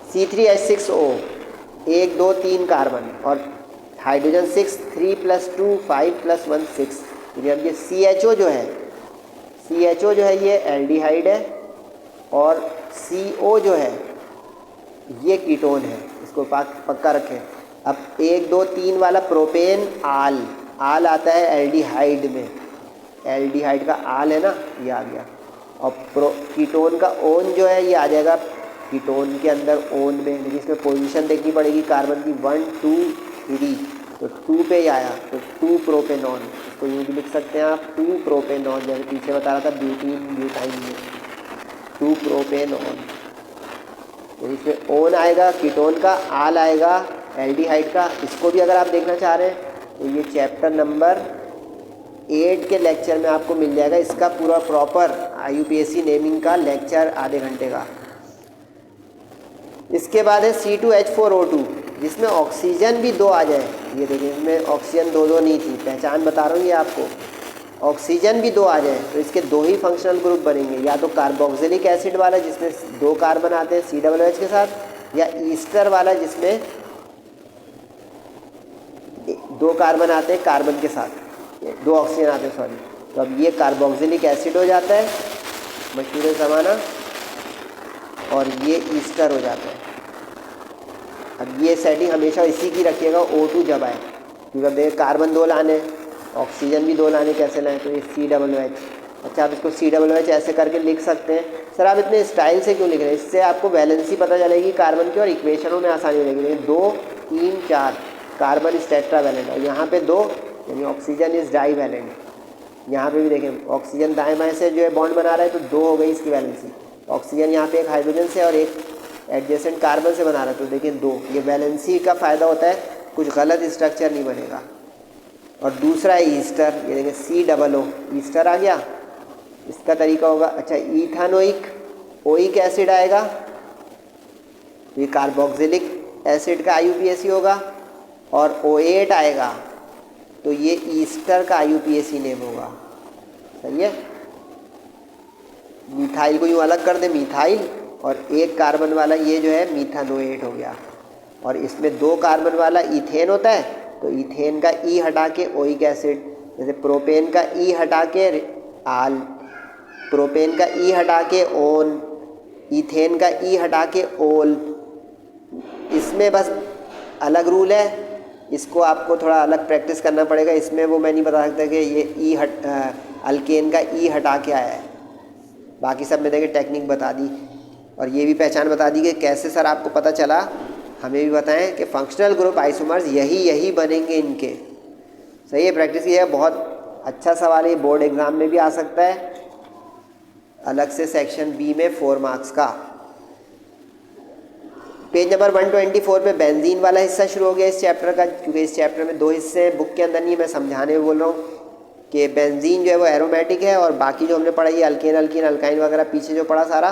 C3H6O 1 2 3 कार्बन और हाइड्रोजन 6 3 + 2 5 + 1 6। अब ये CHO जो है ये एल्डिहाइड है और CO जो है ये कीटोन है, इसको पक्का रखें। अब 1 2 3 वाला प्रोपेन आल आता है एल्डिहाइड में, एल्डिहाइड का आल है ना, ये आ गया। और कीटोन का ओन जो है ये आ जाएगा कीटोन के अंदर ओन में, लेकिन इसमें पोजीशन देखनी पड़ेगी कार्बन की 1 2 3, तो 2 पे ही आया, तो 2 प्रोपेनॉन। इसको यूँ भी लिख सकते हैं आप 2 प्रोपेनॉन, जैसे पीछे बता रहा था ब्यूटीन ब्यूटाइन में 2 प्रोपेनॉन। तो इसमें ओन आएगा कीटोन का, आल आएगा एल्डिहाइड का। इसको भी अगर आप देखना चाह रहे हैं तो ये चैप्टर नंबर 8 के लेक्चर में आपको मिल जाएगा, इसका पूरा प्रॉपर IUPAC नेमिंग का लेक्चर आधे घंटे का। इसके बाद है C2H4O2 जिसमें ऑक्सीजन भी 2 आ जाए। ये देखिए इसमें ऑक्सीजन 2 नहीं थी, पहचान बता रहा हूँ ये आपको। ऑक्सीजन भी 2 आ जाए तो इसके 2 ही फंक्शनल ग्रुप बनेंगे, या तो कार्बोक्सिलिक एसिड वाला जिसमें 2 कार्बन आते हैं COOH के साथ, या ईस्टर वाला जिसमें 2 कार्बन आते हैं कार्बन के साथ, 2 ऑक्सीजन आते हैं सॉरी। तो अब ये कार्बोक्सिलिक एसिड हो जाता है मशहूर ज़माना, और ये ईस्टर हो जाता है। अब ये सेटिंग हमेशा इसी की रखिएगा O2 जब आए, क्योंकि अब देखिए कार्बन 2 लाने, ऑक्सीजन भी 2 लाने, कैसे लाएँ, तो ये COOH। अच्छा आप इसको COOH ऐसे करके लिख सकते हैं। सर आप इतने स्टाइल से क्यों लिख रहे हैं? इससे आपको वैलेंसी पता चलेगी कार्बन की और इक्वेशनों में आसानी हो जाएगी। लेकिन 2 3 4 कार्बन इज टेट्रावैलेंट और यहाँ पे 2 यानी ऑक्सीजन इज डाईवैलेंट। यहाँ पे भी देखें ऑक्सीजन दाएं बाएं से जो है बॉन्ड बना रहा है, तो 2 हो गई इसकी वैलेंसी। ऑक्सीजन यहाँ पे एक हाइड्रोजन से और एक एडजेसेंट कार्बन से बना रहा है, तो देखिए 2। ये वैलेंसी का फ़ायदा होता है, कुछ गलत स्ट्रक्चर नहीं बनेगा। और दूसरा है ईस्टर, ये देखिए COO ईस्टर आ गया। इसका तरीका होगा, अच्छा इथानोइक ओइक एसिड आएगा, ये कार्बोक्सिलिक एसिड का IUPAC होगा, और O8 आएगा तो ये ईस्टर का IUPAC नेम होगा। सही है, मिथाइल को यूँ अलग कर दे मिथाइल, और 1 कार्बन वाला ये जो है मीथानोएट हो गया। और इसमें 2 कार्बन वाला इथेन होता है, तो इथेन का E हटा के ओइक एसिड, जैसे प्रोपेन का E हटा के आल, प्रोपेन का E हटा के ओन, इथेन का E हटा के ओल। इसमें बस अलग रूल है, इसको आपको थोड़ा अलग प्रैक्टिस करना पड़ेगा। इसमें वो मैं नहीं बता सकता कि ये अल्केन का E हटा के आया है। बाकी सब में देखिए टेक्निक बता दी, और ये भी पहचान बता दी कि कैसे सर आपको पता चला। हमें भी बताएं कि फंक्शनल ग्रुप आइसोमर्स यही बनेंगे इनके। सही है, प्रैक्टिस किया है। बहुत अच्छा सवाल है, बोर्ड एग्ज़ाम में भी आ सकता है, अलग से सेक्शन B में 4 मार्क्स का। पेज नंबर 124 पे बेंजीन वाला हिस्सा शुरू हो गया इस चैप्टर का, क्योंकि इस चैप्टर में 2 हिस्से हैं, बुक के अंदर नहीं, मैं समझाने में बोल रहा हूँ कि बेंजीन जो है वो एरोमेटिक है, और बाकी जो हमने पढ़ा ये अल्केन अल्कीन अल्काइन वगैरह पीछे जो पढ़ा सारा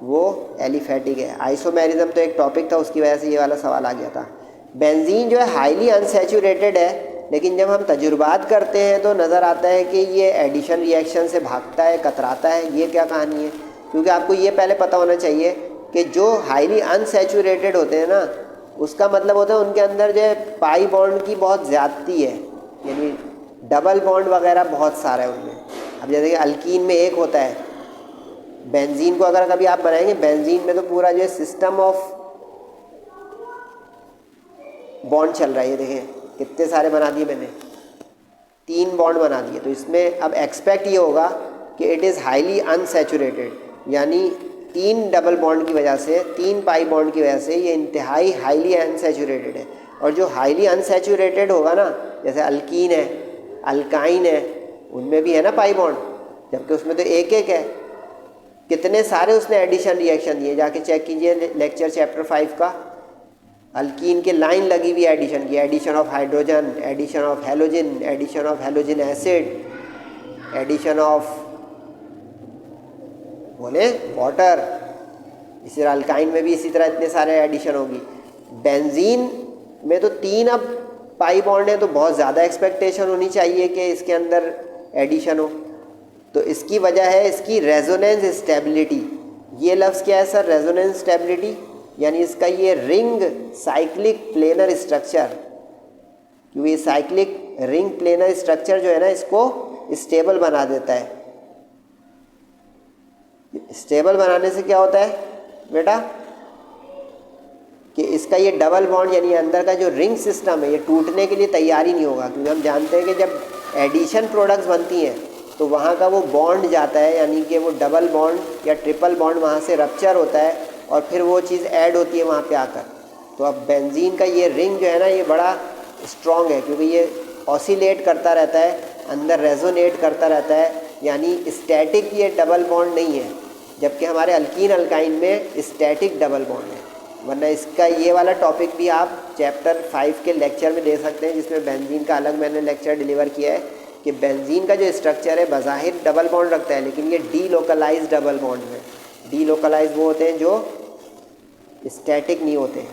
वो एलिफेटिक है। आइसोमेरिज्म तो एक टॉपिक था, उसकी वजह से ये वाला सवाल आ गया था। बेंजीन जो है हाईली अनसैचुरेटेड है, लेकिन जब हम तजुर्बात करते हैं तो नज़र आता है कि ये एडिशन रिएक्शन से भागता है, कतराता है। ये क्या कहानी है? क्योंकि आपको ये पहले पता होना चाहिए कि जो हाईली अनसैचुरेटेड होते हैं ना, उसका मतलब होता है उनके अंदर जो है पाई बॉन्ड की बहुत ज़्यादती है, यानी डबल बॉन्ड वगैरह बहुत सारा है उनमें। अब जैसे कि अल्कीन में 1 होता है, बेंजीन को अगर कभी आप बनाएंगे, बेंजीन में तो पूरा जो है सिस्टम ऑफ बॉन्ड चल रहा है। ये देखें कितने सारे बना दिए मैंने, 3 बॉन्ड बना दिए। तो इसमें अब एक्सपेक्ट ये होगा कि इट इज़ हाईली अनसैचुरेटेड, यानी 3 डबल बॉन्ड की वजह से, 3 पाई बॉन्ड की वजह से ये इंतहाई हाईली अनसैचुरेटेड है। और जो हाईली अनसैचुरेटेड होगा ना, जैसे अल्कीन है, अल्काइन है, उनमें भी है ना पाई बॉन्ड, जबकि उसमें तो 1 है। कितने सारे उसने एडिशन रिएक्शन दिए, जाके चेक कीजिए लेक्चर चैप्टर 5 का। अल्कीन के लाइन लगी हुई एडिशन की, addition of hydrogen, addition of halogen, addition of halogen acid, addition of बोले वाटर। इसी तरह अल्काइन में भी इसी तरह इतने सारे एडिशन होगी। बेंजीन में तो 3 अब पाई बॉन्ड है, तो बहुत ज़्यादा एक्सपेक्टेशन होनी चाहिए कि इसके अंदर एडिशन हो। तो इसकी वजह है इसकी रेजोनेंस स्टेबिलिटी। ये लफ्ज़ क्या है सर? Resonance stability. यानी इसका ये रिंग साइक्लिक प्लेनर स्ट्रक्चर, क्योंकि ये साइक्लिक रिंग प्लेनर स्ट्रक्चर जो है ना इसको स्टेबल बना देता है। स्टेबल बनाने से क्या होता है बेटा कि इसका ये डबल बॉन्ड यानी अंदर का जो रिंग सिस्टम है ये टूटने के लिए तैयार ही नहीं होगा, क्योंकि हम जानते हैं कि जब एडिशन प्रोडक्ट्स बनती हैं तो वहाँ का वो बॉन्ड जाता है, यानी कि वो डबल बॉन्ड या ट्रिपल बॉन्ड वहाँ से रप्चर होता है और फिर वो चीज़ ऐड होती है वहाँ पे आकर। तो अब बेंजीन का ये रिंग जो है ना ये बड़ा स्ट्रॉन्ग है, क्योंकि ये ऑसिलेट करता रहता है, अंदर रेजोनेट करता रहता है, यानी स्टैटिक ये डबल बॉन्ड नहीं है, जबकि हमारे अल्कीन अल्काइन में स्टैटिक डबल बॉन्ड है। वरना इसका ये वाला टॉपिक भी आप चैप्टर 5 के लेक्चर में दे सकते हैं, जिसमें बेंजीन का अलग मैंने लेक्चर डिलीवर किया है कि बेंजीन का जो स्ट्रक्चर है बज़ाहिर डबल बॉन्ड रखता है, लेकिन ये डीलोकलाइज डबल बॉन्ड है। डीलोकलाइज वो होते हैं जो स्टैटिक नहीं होते।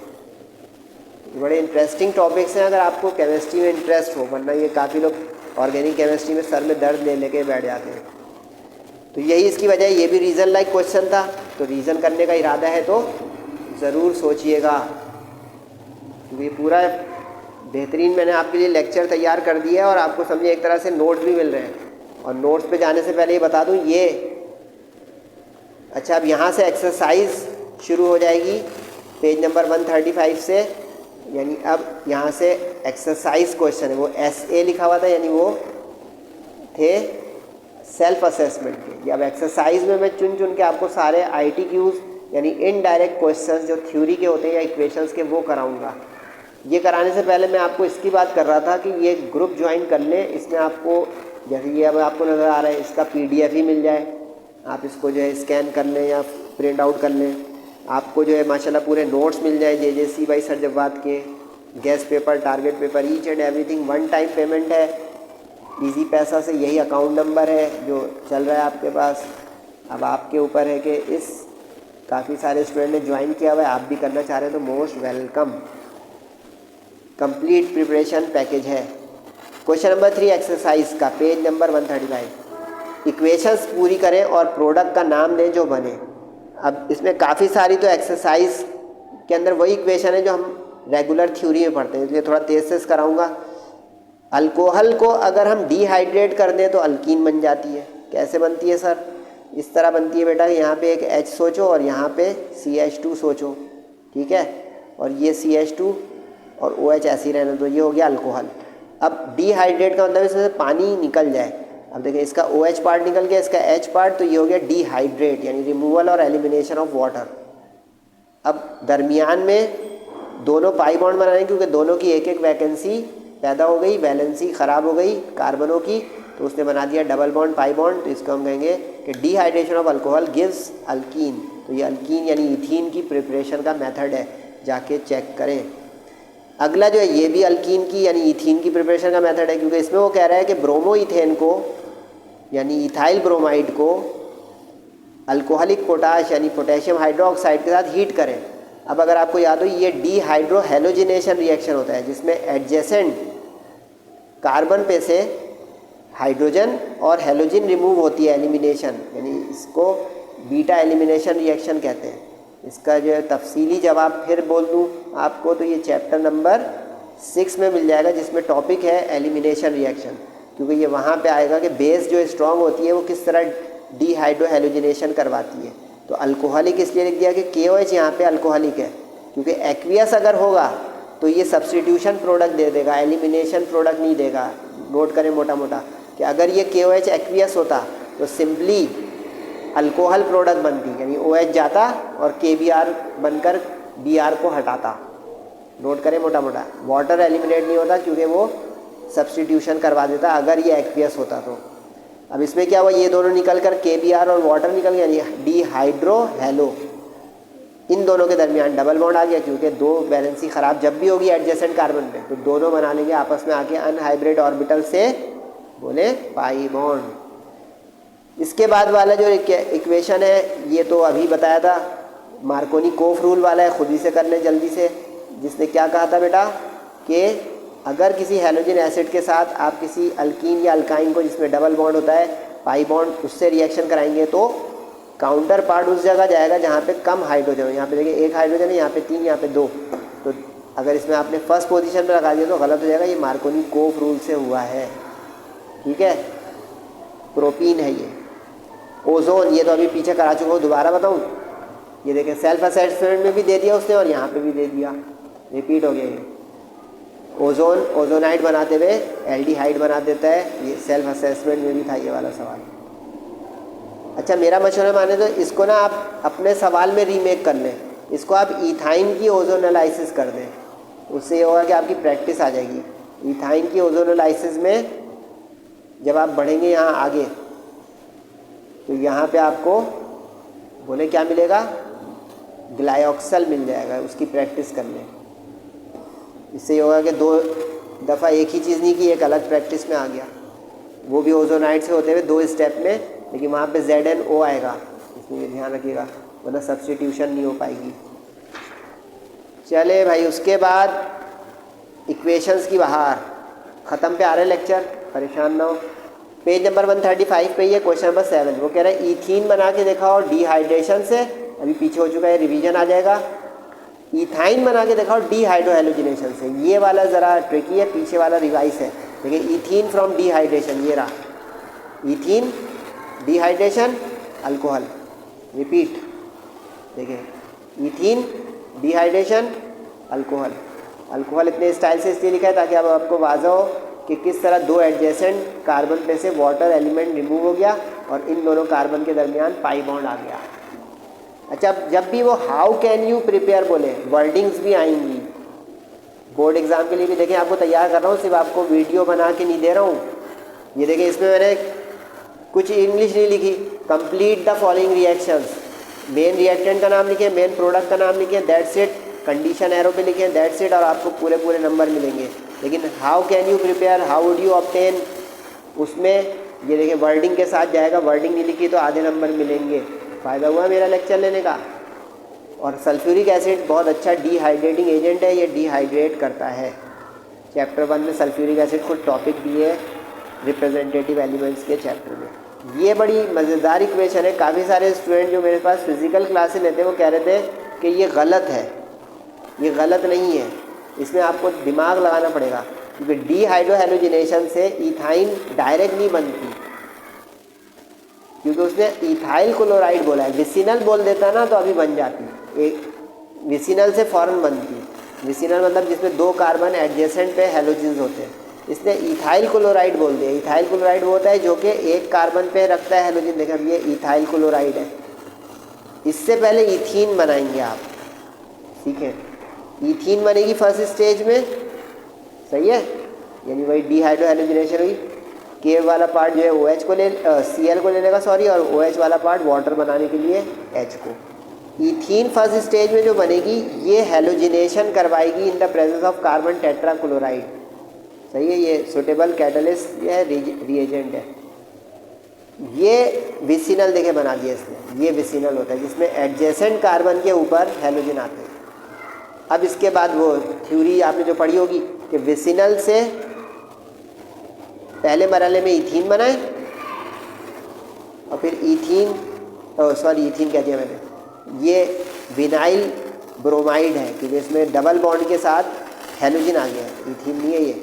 बड़े इंटरेस्टिंग टॉपिक्स हैं अगर आपको केमिस्ट्री में इंटरेस्ट हो, वरना ये काफ़ी लोग ऑर्गेनिक केमिस्ट्री में सर में दर्द ले लेके बैठ जाते हैं। तो यही इसकी वजह है। ये भी रीज़न लाइक क्वेश्चन था, तो रीज़न करने का इरादा है तो ज़रूर सोचिएगा, क्योंकि पूरा बेहतरीन मैंने आपके लिए लेक्चर तैयार कर दिया है और आपको समझे एक तरह से नोट्स भी मिल रहे हैं। और नोट्स पे जाने से पहले ये बता दूं ये अच्छा अब यहाँ से एक्सरसाइज शुरू हो जाएगी पेज नंबर 135 से, यानी अब यहाँ से एक्सरसाइज क्वेश्चन है। वो SA लिखा हुआ था, यानी वो थे सेल्फ असेसमेंट के। अब एक्सरसाइज में मैं चुन चुन के आपको सारे ITQs यानी इनडायरेक्ट क्वेश्चंस जो थ्योरी के होते हैं या इक्वेशंस के वो कराऊंगा। ये कराने से पहले मैं आपको इसकी बात कर रहा था कि ये ग्रुप ज्वाइन कर लें। इसमें आपको जैसे ये अब आपको नज़र आ रहा है इसका PDF ही मिल जाए, आप इसको जो है स्कैन कर लें या प्रिंट आउट कर लें। आपको जो है माशाल्लाह पूरे नोट्स मिल जाए JJC भाई सरजवाद के, guest paper, target paper, each and everything. 1 time payment है, इजी पैसा से यही अकाउंट नंबर है जो चल रहा है आपके पास। अब आपके ऊपर है कि इस काफ़ी सारे स्टूडेंट ने ज्वाइन किया हुआ है, आप भी करना चाह रहे हैं तो most welcome. Complete preparation package है। क्वेश्चन नंबर 3 एक्सरसाइज का पेज नंबर 135। इक्वेशंस पूरी करें और प्रोडक्ट का नाम दें जो बने। अब इसमें काफ़ी सारी तो एक्सरसाइज के अंदर वही इक्वेशन है जो हम रेगुलर थ्योरी में पढ़ते हैं, इसलिए थोड़ा तेज से कराऊंगा। अल्कोहल को अगर हम डिहाइड्रेट कर दें तो अल्कीन बन जाती है। कैसे बनती है सर? इस तरह बनती है बेटा, यहाँ पे एक H सोचो और यहाँ पे CH2 सोचो, ठीक है, और ये CH2 और OH ऐसे ही रहने दो, ये हो गया अल्कोहल। अब डिहाइड्रेट का मतलब इसमें से पानी निकल जाए। अब देखिए इसका OH पार्ट निकल गया, इसका H पार्ट, तो ये हो गया डिहाइड्रेट यानी रिमूवल और एलिमिनेशन ऑफ वाटर। अब दरमियान में दोनों पाई बॉन्ड बनाने, क्योंकि दोनों की एक एक वैकेंसी पैदा हो गई, वैलेंसी ख़राब हो गई कार्बनों की, तो उसने बना दिया डबल बॉन्ड पाई बॉन्ड। तो इसको हम कहेंगे कि dehydration of alcohol gives alkyne. तो ये अल्कीन यानी इथीन की प्रिपरेशन का मेथड है, जाके चेक करें। अगला जो है ये भी अल्कीन की यानी इथीन की प्रिपरेशन का मेथड है, क्योंकि इसमें वो कह रहा है कि ब्रोमो इथेन को यानी इथाइल ब्रोमाइड को अल्कोहलिक पोटाश यानी पोटेशियम हाइड्रोक्साइड के साथ हीट करें। अब अगर आपको याद हो ये डिहाइड्रो हेलोजिनेशन रिएक्शन होता है, जिसमें एडजेसेंट कार्बन पे से हाइड्रोजन और हेलोजन रिमूव होती है, एलिमिनेशन, यानी इसको बीटा एलिमिनेशन रिएक्शन कहते हैं। इसका जो है तफसीली जवाब फिर बोल दूँ आपको तो ये चैप्टर नंबर 6 में मिल जाएगा, जिसमें टॉपिक है एलिमिनेशन रिएक्शन, क्योंकि ये वहाँ पे आएगा कि बेस जो स्ट्रॉन्ग होती है वो किस तरह डिहाइड्रो हेलोजिनेशन करवाती है। तो अल्कोहलिक इसलिए लिख दिया कि KOH यहाँ पे अल्कोहलिक है, क्योंकि एक्वियस अगर होगा तो ये सब्स्टिट्यूशन प्रोडक्ट दे देगा, एलिमिनेशन प्रोडक्ट नहीं देगा। नोट करें मोटा मोटा कि अगर ये KOH एक्वियस होता तो सिंपली अल्कोहल प्रोडक्ट बनती, यानी OH जाता और KBr बनकर Br को हटाता। नोट करें मोटा मोटा, वाटर एलिमिनेट नहीं होता क्योंकि वो सब्स्टिट्यूशन करवा देता अगर ये एक्वियस होता तो। अब इसमें क्या हुआ, ये दोनों निकल कर KBr और वाटर निकल गया, यानी डिहाइड्रो हेलो, इन दोनों के दरमियान डबल बॉन्ड आ गया, क्योंकि दो बैलेंसी ख़राब जब भी होगी एडजेसेंट कार्बन पे तो दोनों बना लेंगे आपस में आके अनहाइब्रिड ऑर्बिटल से बोले पाई बॉन्ड। इसके बाद वाला जो इक्वेशन है ये तो अभी बताया था, मार्कोनी कोफ रूल वाला है, खुद ही से कर लें जल्दी से, जिसने क्या कहा था बेटा कि अगर किसी हैलोजन एसिड के साथ आप किसी अल्कीन या अल्काइन को जिसमें डबल बॉन्ड होता है पाई बॉन्ड, उससे रिएक्शन कराएंगे तो काउंटर पार्ट उस जगह जाएगा जहाँ पे कम हाइड्रोजन हो। यहाँ पे देखिए 1 हाइड्रोजन है, यहाँ पे 3, यहाँ पे 2। तो अगर इसमें आपने फर्स्ट पोजीशन पे लगा दिया तो गलत हो जाएगा। ये मार्कोनी कोफ रूल से हुआ है, ठीक है। प्रोपीन है ये। ओजोन ये तो अभी पीछे करा चुका हूँ, दोबारा बताऊँ। ये देखें सेल्फ असेसमेंट में भी दे दिया उसने और यहाँ पे भी दे दिया, रिपीट हो गया ये। ओजोन ओजोनाइड बनाते हुए एल्डिहाइड बना देता है, ये सेल्फ असेसमेंट में भी था ये वाला सवाल। अच्छा, मेरा मशवरा माने तो इसको ना आप अपने सवाल में रीमेक कर लें। इसको आप इथाइन की ओजोन एनालिसिस कर दें, उससे ये होगा कि आपकी प्रैक्टिस आ जाएगी। इथाइन की ओजोन एनालिसिस में जब आप बढ़ेंगे यहाँ आगे तो यहाँ पे आपको बोले क्या मिलेगा, ग्लाइऑक्सल मिल जाएगा। उसकी प्रैक्टिस कर लें, इससे ये होगा कि 2 दफ़ा एक ही चीज़ नहीं की, एक अलग प्रैक्टिस में आ गया। वो भी ओजोनाइड से होते हुए 2 स्टेप में, लेकिन वहाँ पे ZnO आएगा, इसमें ध्यान रखिएगा, वरना सब्स्टिट्यूशन नहीं हो पाएगी। चले भाई, उसके बाद इक्वेशंस की बाहर ख़त्म पे आ रहे लेक्चर, परेशान ना हो। पेज नंबर 135 पे ये क्वेश्चन नंबर 7, वो कह रहा है ईथीन बना के दिखाओ डिहाइड्रेशन से, अभी पीछे हो चुका है, रिवीजन आ जाएगा। इथाइन बना के दिखाओ डिहाइड्रोहेलोजिनेशन से, ये वाला ज़रा ट्रिकी है, पीछे वाला रिवाइज है। देखिए इथीन फ्रॉम डिहाइड्रेशन, ये रहा इथीन, डिहाइड्रेशन, अल्कोहल, रिपीट। देखिए इथीन, डिहाइड्रेशन, अल्कोहल। अल्कोहल इतने स्टाइल से इसलिए लिखा है ताकि अब आपको वाज़ा हो कि किस तरह 2 एडजेसेंट कार्बन पे से वाटर एलिमेंट रिमूव हो गया और इन दोनों कार्बन के दरमियान पाई बॉन्ड आ गया। अच्छा, जब भी वो हाउ कैन यू प्रिपेयर बोले, वर्डिंग्स भी आएंगी बोर्ड एग्ज़ाम के लिए भी। देखें आपको तैयार कर रहा हूँ, सिर्फ आपको वीडियो बना के नहीं दे रहा हूँ। ये देखें, इसमें मैंने कुछ इंग्लिश नहीं लिखी। Complete the following reactions, main reactant का नाम लिखें, मेन प्रोडक्ट का नाम लिखें, दैट्स इट। कंडीशन एरो पे लिखें, दैट्स इट, और आपको पूरे नंबर मिलेंगे। लेकिन how can you prepare, how would you obtain, उसमें ये देखिए वर्डिंग के साथ जाएगा। वर्डिंग नहीं लिखी तो आधे नंबर मिलेंगे। फ़ायदा हुआ मेरा लेक्चर लेने का। और सल्फ्यूरिक एसिड बहुत अच्छा डिहाइड्रेटिंग एजेंट है, ये डिहाइड्रेट करता है। चैप्टर 1 में सल्फ्यूरिक एसिड खुद टॉपिक दिए है रिप्रेजेंटेटिव एलिमेंट्स के चैप्टर में। ये बड़ी मज़ेदार इक्वेशन है। काफ़ी सारे स्टूडेंट जो मेरे पास फिज़िकल क्लासेस लेते हैं वो कह रहे थे कि ये गलत है। ये गलत नहीं है, इसमें आपको दिमाग लगाना पड़ेगा, क्योंकि डिहाइड्रोहेलोजिनेशन से इथाइन डायरेक्ट नहीं बनती, क्योंकि उसने इथाइल क्लोराइड बोला है। विसिनल बोल देता ना तो अभी बन जाती, एक विसिनल से फ़ौरन बनती। विसिनल मतलब जिसमें 2 कार्बन एडजेसेंट पे हेलोजेंस होते हैं। इसने इथाइल क्लोराइड बोल दिया। इथाइल क्लोराइड वो होता है जो कि 1 कार्बन पे रखता है हेलोजन। देखिए ये इथाइल क्लोराइड है। इससे पहले इथीन बनाएंगे आप, ठीक है। इथीन बनेगी फर्स्ट स्टेज में, सही है, यानी वही डिहाइड्रोहेलोजिनेशन हुई। के वाला पार्ट जो है OH को Cl को ले लेगा, सॉरी, और OH वाला पार्ट वाटर बनाने के लिए H को। इथीन फर्स्ट स्टेज में जो बनेगी ये हेलोजिनेशन करवाएगी in the presence of carbon tetrachloride, सही है। ये सुटेबल कैटलिस्ट है, रिएजेंट है। ये विसिनल देखे बना दिया इसने, ये विसिनल होता है जिसमें एडजेसेंट कार्बन के ऊपर हेलोजन आते हैं। अब इसके बाद वो थ्योरी आपने जो पढ़ी होगी कि विसिनल से पहले मरहले में इथीन बनाए और फिर इथीन कह दिया मैंने, ये विनाइल ब्रोमाइड है क्योंकि इसमें डबल बॉन्ड के साथ हेलोजन आ गया है, इथीन नहीं है ये।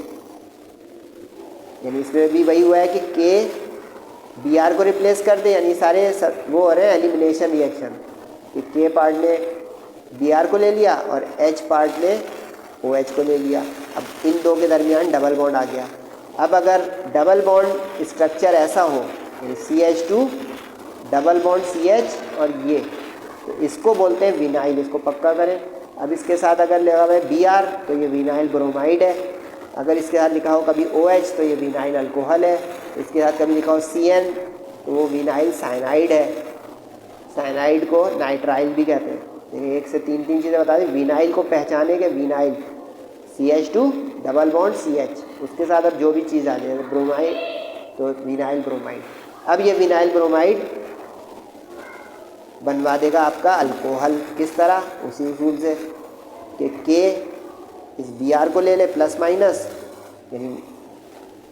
यानी इसमें भी वही हुआ है कि के Br को रिप्लेस कर दे, यानी सारे वो हो रहे हैं एलिमिनेशन रिएक्शन कि के पार्ट ने Br को ले लिया और H पार्ट ने OH को ले लिया। अब इन दो के दरमियान डबल बॉन्ड आ गया। अब अगर डबल बॉन्ड स्ट्रक्चर ऐसा हो, यानी CH2 डबल बॉन्ड CH और ये, तो इसको बोलते हैं विनाइल। इसको पक्का करें। अब इसके साथ अगर लिखा हुआ है Br तो ये विनाइल ब्रोमाइड है। अगर इसके साथ लिखा हो कभी OH तो ये विनाइल अल्कोहल है। इसके साथ कभी लिखा हो CN तो वो विनाइल साइनाइड है। साइनाइड को नाइट्राइल भी कहते हैं। देखिए 1 से 3 चीज़ें बता दें विनाइल को पहचाने के। Vinyl CH2 double bond CH, उसके साथ अब जो भी चीज़ आ जाए ब्रोमाइड तो विनाइल ब्रोमाइड। अब ये विनाइल ब्रोमाइड बनवा देगा आपका अल्कोहल। किस तरह? उसी रूल से कि के इस Br को ले ले प्लस माइनस, यानी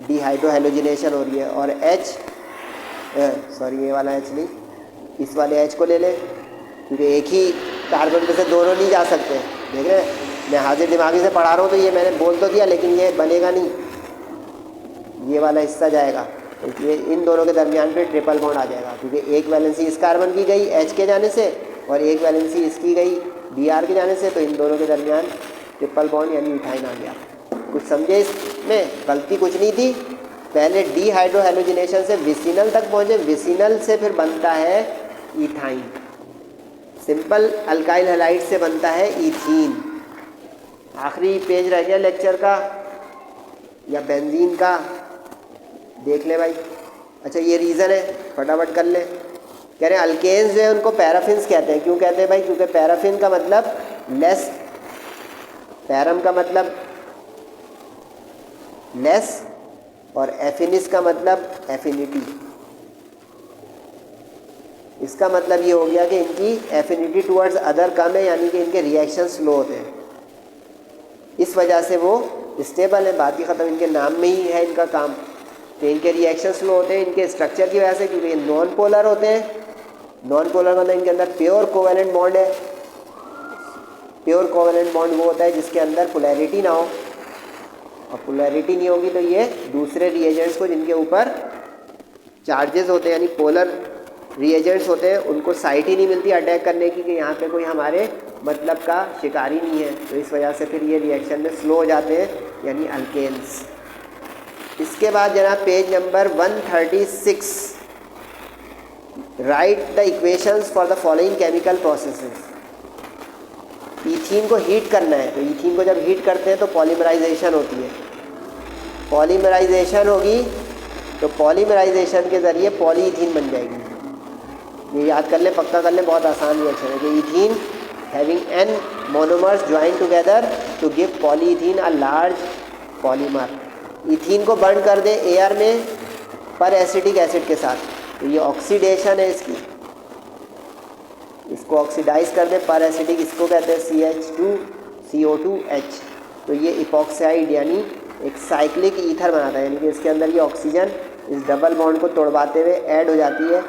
डिहाइड्रोहेलोजिनेशन हो रही है, और H ये वाला H नहीं, इस वाले H को ले लें, क्योंकि एक ही कार्बन पे से दोनों नहीं जा सकते। देख रहे हैं, मैं हाजिर दिमागी से पढ़ा रहा हूँ तो ये मैंने बोल तो दिया, लेकिन ये बनेगा नहीं, ये वाला हिस्सा जाएगा, तो ये इन दोनों के दरमियान पे ट्रिपल बॉन्ड आ जाएगा, क्योंकि एक वैलेंसी इस कार्बन की गई H के जाने से और एक वैलेंसी इसकी गई Br के जाने से, तो इन दोनों के दरमियान ट्रिपल बॉन्ड यानी इथाइन आ गया। कुछ समझे इसमें? गलती कुछ नहीं थी। पहले डीहाइड्रोहेलोजिनेशन से विसिनल तक पहुँचे, विसिनल से फिर बनता है इथाइन, सिंपल अल्काइल हैलाइड से बनता है इथीन। आखिरी पेज रह गया लेक्चर का या बेंजीन का, देख ले भाई। अच्छा, ये रीज़न है, फटाफट कर ले। कह रहे हैं अल्केन्स जो है उनको पैराफिन्स कहते हैं। क्यों कहते हैं भाई? क्योंकि पैराफिन का मतलब लेस, पैरम का मतलब लेस और एफिनिस का मतलब एफिनिटी। इसका मतलब ये हो गया कि इनकी एफिनिटी टुवर्ड्स अदर कम है, यानी कि इनके रिएक्शन स्लो होते हैं, इस वजह से वो स्टेबल है। बात ही ख़त्म, इनके नाम में ही है इनका काम। तो इनके रिएक्शन स्लो होते हैं इनके स्ट्रक्चर की वजह से, क्योंकि ये नॉन पोलर होते हैं। नॉन पोलर मतलब इनके अंदर प्योर कोवेलेंट बॉन्ड है। प्योर कोवेलेंट बॉन्ड वो होता है जिसके अंदर पोलैरिटी ना हो, और पोलैरिटी नहीं होगी तो ये दूसरे रिएजेंट्स को जिनके ऊपर चार्जेस होते हैं यानी पोलर रिएजेंट्स होते हैं, उनको साइट ही नहीं मिलती अटैक करने की कि यहाँ पे कोई हमारे मतलब का शिकारी नहीं है। तो इस वजह से फिर ये रिएक्शन में स्लो हो जाते हैं, यानी अल्केन्स। इसके बाद जनाब page number 136, right the equations for the following chemical processes. Ethene को हीट करना है, तो ईथीन को जब हीट करते हैं तो पॉलीमराइजेशन होती है। पॉलीमराइजेशन होगी तो पॉलीमराइजेशन के ज़रिए पॉलीइथीन बन जाएगी। ये याद कर ले, पक्का कर ले, बहुत आसान रिएक्शन है कि ethene having n monomers join together to give polyethene a large polymer. Ethene को बर्न कर दे एयर में पर एसिटिक एसिड के साथ, तो ये ऑक्सीडेशन है इसकी, इसको ऑक्सीडाइज कर दे पर एसिडिक, इसको कहते हैं CH2CO2H। तो ये इपॉक्साइड यानी एक साइक्लिक ईथर बनाता है, यानी कि इसके अंदर ये ऑक्सीजन इस डबल बॉन्ड को तोड़वाते हुए ऐड हो जाती है,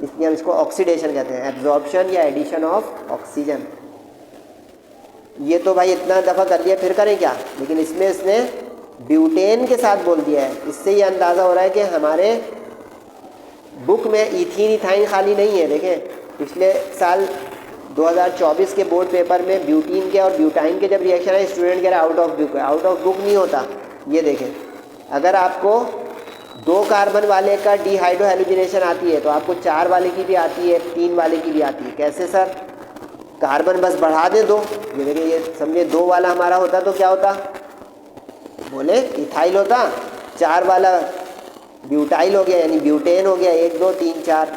इसलिए हम इसको ऑक्सीडेशन कहते हैं, एब्जॉर्प्शन या एडिशन ऑफ ऑक्सीजन। ये तो भाई इतना दफ़ा कर लिया, फिर करें क्या? लेकिन इसमें इसने ब्यूटेन के साथ बोल दिया है। इससे ये अंदाज़ा हो रहा है कि हमारे बुक में इथीन इथाइन खाली नहीं है। देखें, पिछले साल 2024 के बोर्ड पेपर में ब्यूटीन के और ब्यूटाइन के जब रिएक्शन है, स्टूडेंट कह रहा है आउट ऑफ बुक है। आउट ऑफ बुक नहीं होता। ये देखें, अगर आपको 2 कार्बन वाले का डीहाइड्रोहेलोजिनेशन आती है तो आपको 4 वाले की भी आती है, 3 वाले की भी आती है। कैसे सर? कार्बन बस बढ़ा दे 2। ये देखिए, ये समझे 2 वाला हमारा होता तो क्या होता? बोले इथाइल होता। 4 वाला ब्यूटाइल हो गया, यानी ब्यूटेन हो गया। 1 2 3 4।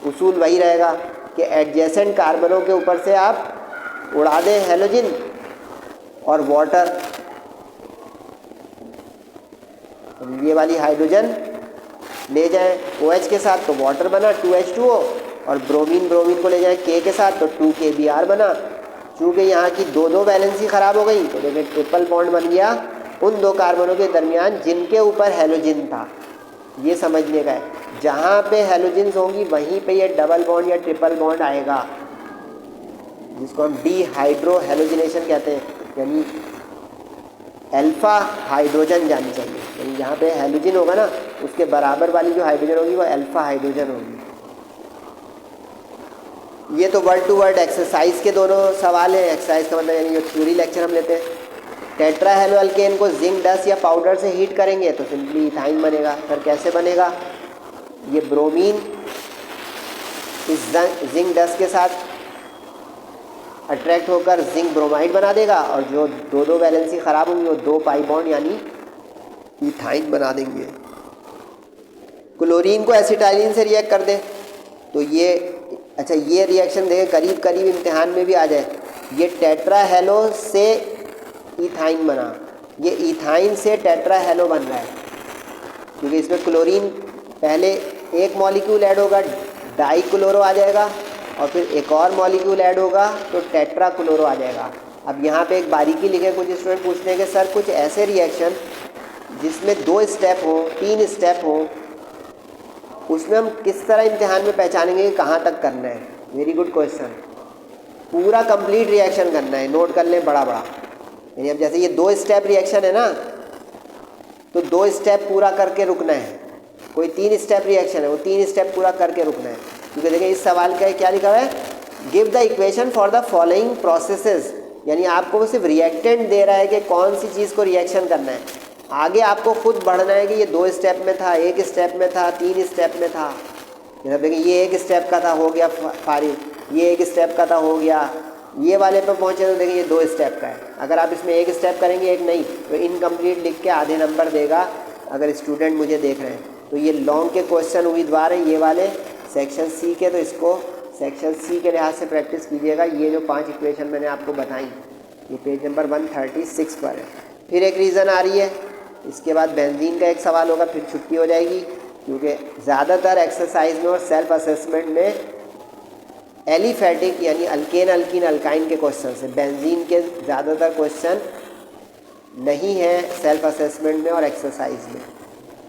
उसूल वही रहेगा कि एडजेसेंट कार्बनों के ऊपर से आप उड़ा दें हेलोजिन और वाटर, ये वाली हाइड्रोजन ले जाएं OH के साथ तो वाटर बना 2H2O, और ब्रोमीन को ले जाएं K के साथ तो 2KBr बना। चूँकि यहाँ की 2 वैलेंसी ख़राब हो गई तो देखिए ट्रिपल बॉन्ड बन गया उन 2 कार्बनों के दरमियान जिनके ऊपर हेलोजिन था। ये समझने का है, जहाँ पे हेलोजिन्स होंगी वहीं पे ये डबल बॉन्ड या ट्रिपल बॉन्ड आएगा, जिसको हम डीहाइड्रोहेलोजिनेशन कहते हैं, यानी अल्फ़ा हाइड्रोजन जानी चाहिए। यानी जहाँ पे हेलोजिन होगा ना, उसके बराबर वाली जो हाइड्रोजन होगी वो अल्फ़ा हाइड्रोजन होगी। ये तो वर्ड टू वर्ड एक्सरसाइज के दोनों सवाल हैं। एक्सरसाइज का मतलब यानी जो थ्योरी लेक्चर हम लेते हैं, टेट्राहेलो अल्केन को जिंक डस्ट या पाउडर से हीट करेंगे तो सिंपली इथाइन बनेगा। सर कैसे बनेगा? ये ब्रोमीन इस जिंक डस्ट के साथ अट्रैक्ट होकर जिंक ब्रोमाइड बना देगा, और जो 2 वैलेंसी ख़राब होंगी वो 2 पाई बॉन्ड यानी इथाइन बना देंगे। क्लोरीन को एसिटाइलिन से रिएक्ट कर दे तो ये, अच्छा ये रिएक्शन देखें करीब करीब इम्तिहान में भी आ जाए। ये टेट्राहेलो से इथाइन बना, ये इथाइन से टेट्राहेलो बन रहा है, क्योंकि इसमें क्लोरीन पहले एक मॉलिक्यूल ऐड होगा, डाई क्लोरो आ जाएगा, और फिर एक और मॉलिक्यूल ऐड होगा तो टेट्रा क्लोरो आ जाएगा। अब यहाँ पे एक बारीकी लिखे, कुछ स्टूडेंट पूछते हैं कि सर कुछ ऐसे रिएक्शन जिसमें 2 स्टेप हो, 3 स्टेप हो, उसमें हम किस तरह इम्तिहान में पहचानेंगे कि कहाँ तक करना है। Very good question. पूरा कंप्लीट रिएक्शन करना है, नोट कर लें बड़ा बड़ा। यानी अब जैसे ये 2 स्टेप रिएक्शन है ना, तो 2 स्टेप पूरा करके रुकना है। कोई 3 स्टेप रिएक्शन है, वो 3 स्टेप पूरा करके रुकना है। क्योंकि देखिए इस सवाल का क्या लिखा हुआ है, give the equation for the following processes. यानी आपको वो सिर्फ रिएक्टेंट दे रहा है कि कौन सी चीज़ को रिएक्शन करना है। आगे आपको खुद बढ़ना है कि ये 2 स्टेप में था, 1 स्टेप में था, 3 स्टेप में था। जैसे देखिए ये 1 स्टेप का था, हो गया फारिग, ये 1 स्टेप का था, हो गया, ये वाले पे पहुँचे तो देखिए ये 2 स्टेप का है। अगर आप इसमें 1 स्टेप करेंगे, 1 नहीं, तो इनकम्प्लीट लिख के आधे नंबर देगा अगर स्टूडेंट मुझे देख रहे हैं। तो ये लॉन्ग के क्वेश्चन उम्मीदवार है ये वाले सेक्शन सी के, तो इसको सेक्शन सी के लिहाज से प्रैक्टिस कीजिएगा। ये जो 5 इक्वेशन मैंने आपको बताई, ये पेज नंबर 136 पर है। फिर एक रीज़न आ रही है, इसके बाद बेंजीन का एक सवाल होगा, फिर छुट्टी हो जाएगी। क्योंकि ज़्यादातर एक्सरसाइज में और सेल्फ असेसमेंट में एलिफेटिक यानी अल्केन अल्कीन अल्काइन के क्वेश्चन है। बेंजीन के ज़्यादातर क्वेश्चन नहीं है सेल्फ असेसमेंट में और एक्सरसाइज में।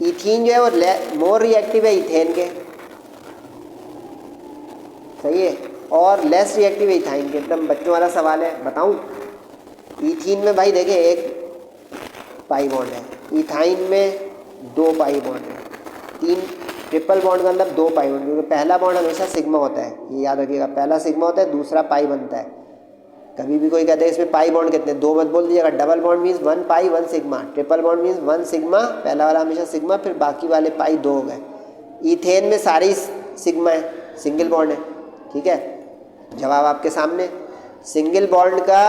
इथीन जो है वो मोर रिएक्टिव है इथेन के, सही है, और लेस रिएक्टिव है इथाइन के। एकदम बच्चों वाला सवाल है, बताऊं। इथीन में भाई देखें 1 पाई बॉन्ड है, इथाइन में 2 पाई बॉन्ड है, 3 ट्रिपल बॉन्ड का मतलब 2 पाई बॉन्ड। क्योंकि पहला बॉन्ड हमेशा सिग्मा होता है, ये याद रखिएगा, पहला सिग्मा होता है, दूसरा पाई बनता है। कभी भी कोई कहते हैं इसमें पाई बॉन्ड कितने, 2 मत बोल दीजिएगा। डबल बॉन्ड मीन्स 1 पाई 1 sigma, triple bond means 1 sigma, पहला वाला हमेशा सिग्मा, फिर बाकी वाले पाई 2 हो गए। इथेन में सारी सिग्मा है, सिंगल बॉन्ड है, ठीक है। जवाब आपके सामने। सिंगल बॉन्ड का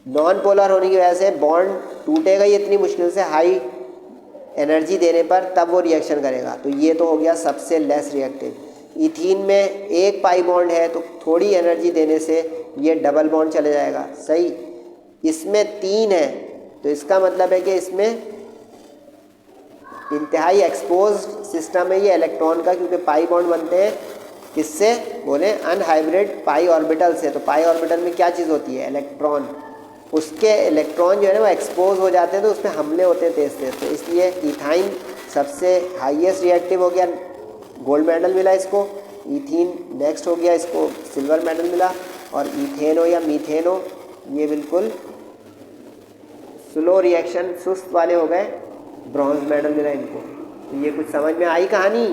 नॉन पोलर होने की वजह से बॉन्ड टूटेगा ही इतनी मुश्किल से हाई एनर्जी देने पर, तब वो रिएक्शन करेगा। तो ये तो हो गया सबसे लेस रिएक्टिव। इथीन में 1 पाई बॉन्ड है, तो थोड़ी एनर्जी देने से ये डबल बॉन्ड चले जाएगा, सही। इसमें 3 है, तो इसका मतलब है कि इसमें इंतहाई एक्सपोज्ड सिस्टम है ये इलेक्ट्रॉन का, क्योंकि पाई बॉन्ड बनते हैं किससे, बोले अनहाइब्रिड पाई ऑर्बिटल से। तो पाई ऑर्बिटल में क्या चीज़ होती है, इलेक्ट्रॉन। उसके इलेक्ट्रॉन जो है ना वो एक्सपोज हो जाते हैं, तो उसमें हमले होते हैं तेज तेज। तो इसलिए इथाइन सबसे हाईएस्ट रिएक्टिव हो गया, गोल्ड मेडल मिला इसको। इथीन नेक्स्ट हो गया, इसको सिल्वर मेडल मिला। और इथेन हो या मीथेन हो, ये बिल्कुल स्लो रिएक्शन सुस्त वाले हो गए, ब्रॉन्ज मेडल मिला इनको। तो ये कुछ समझ में आई कहानी।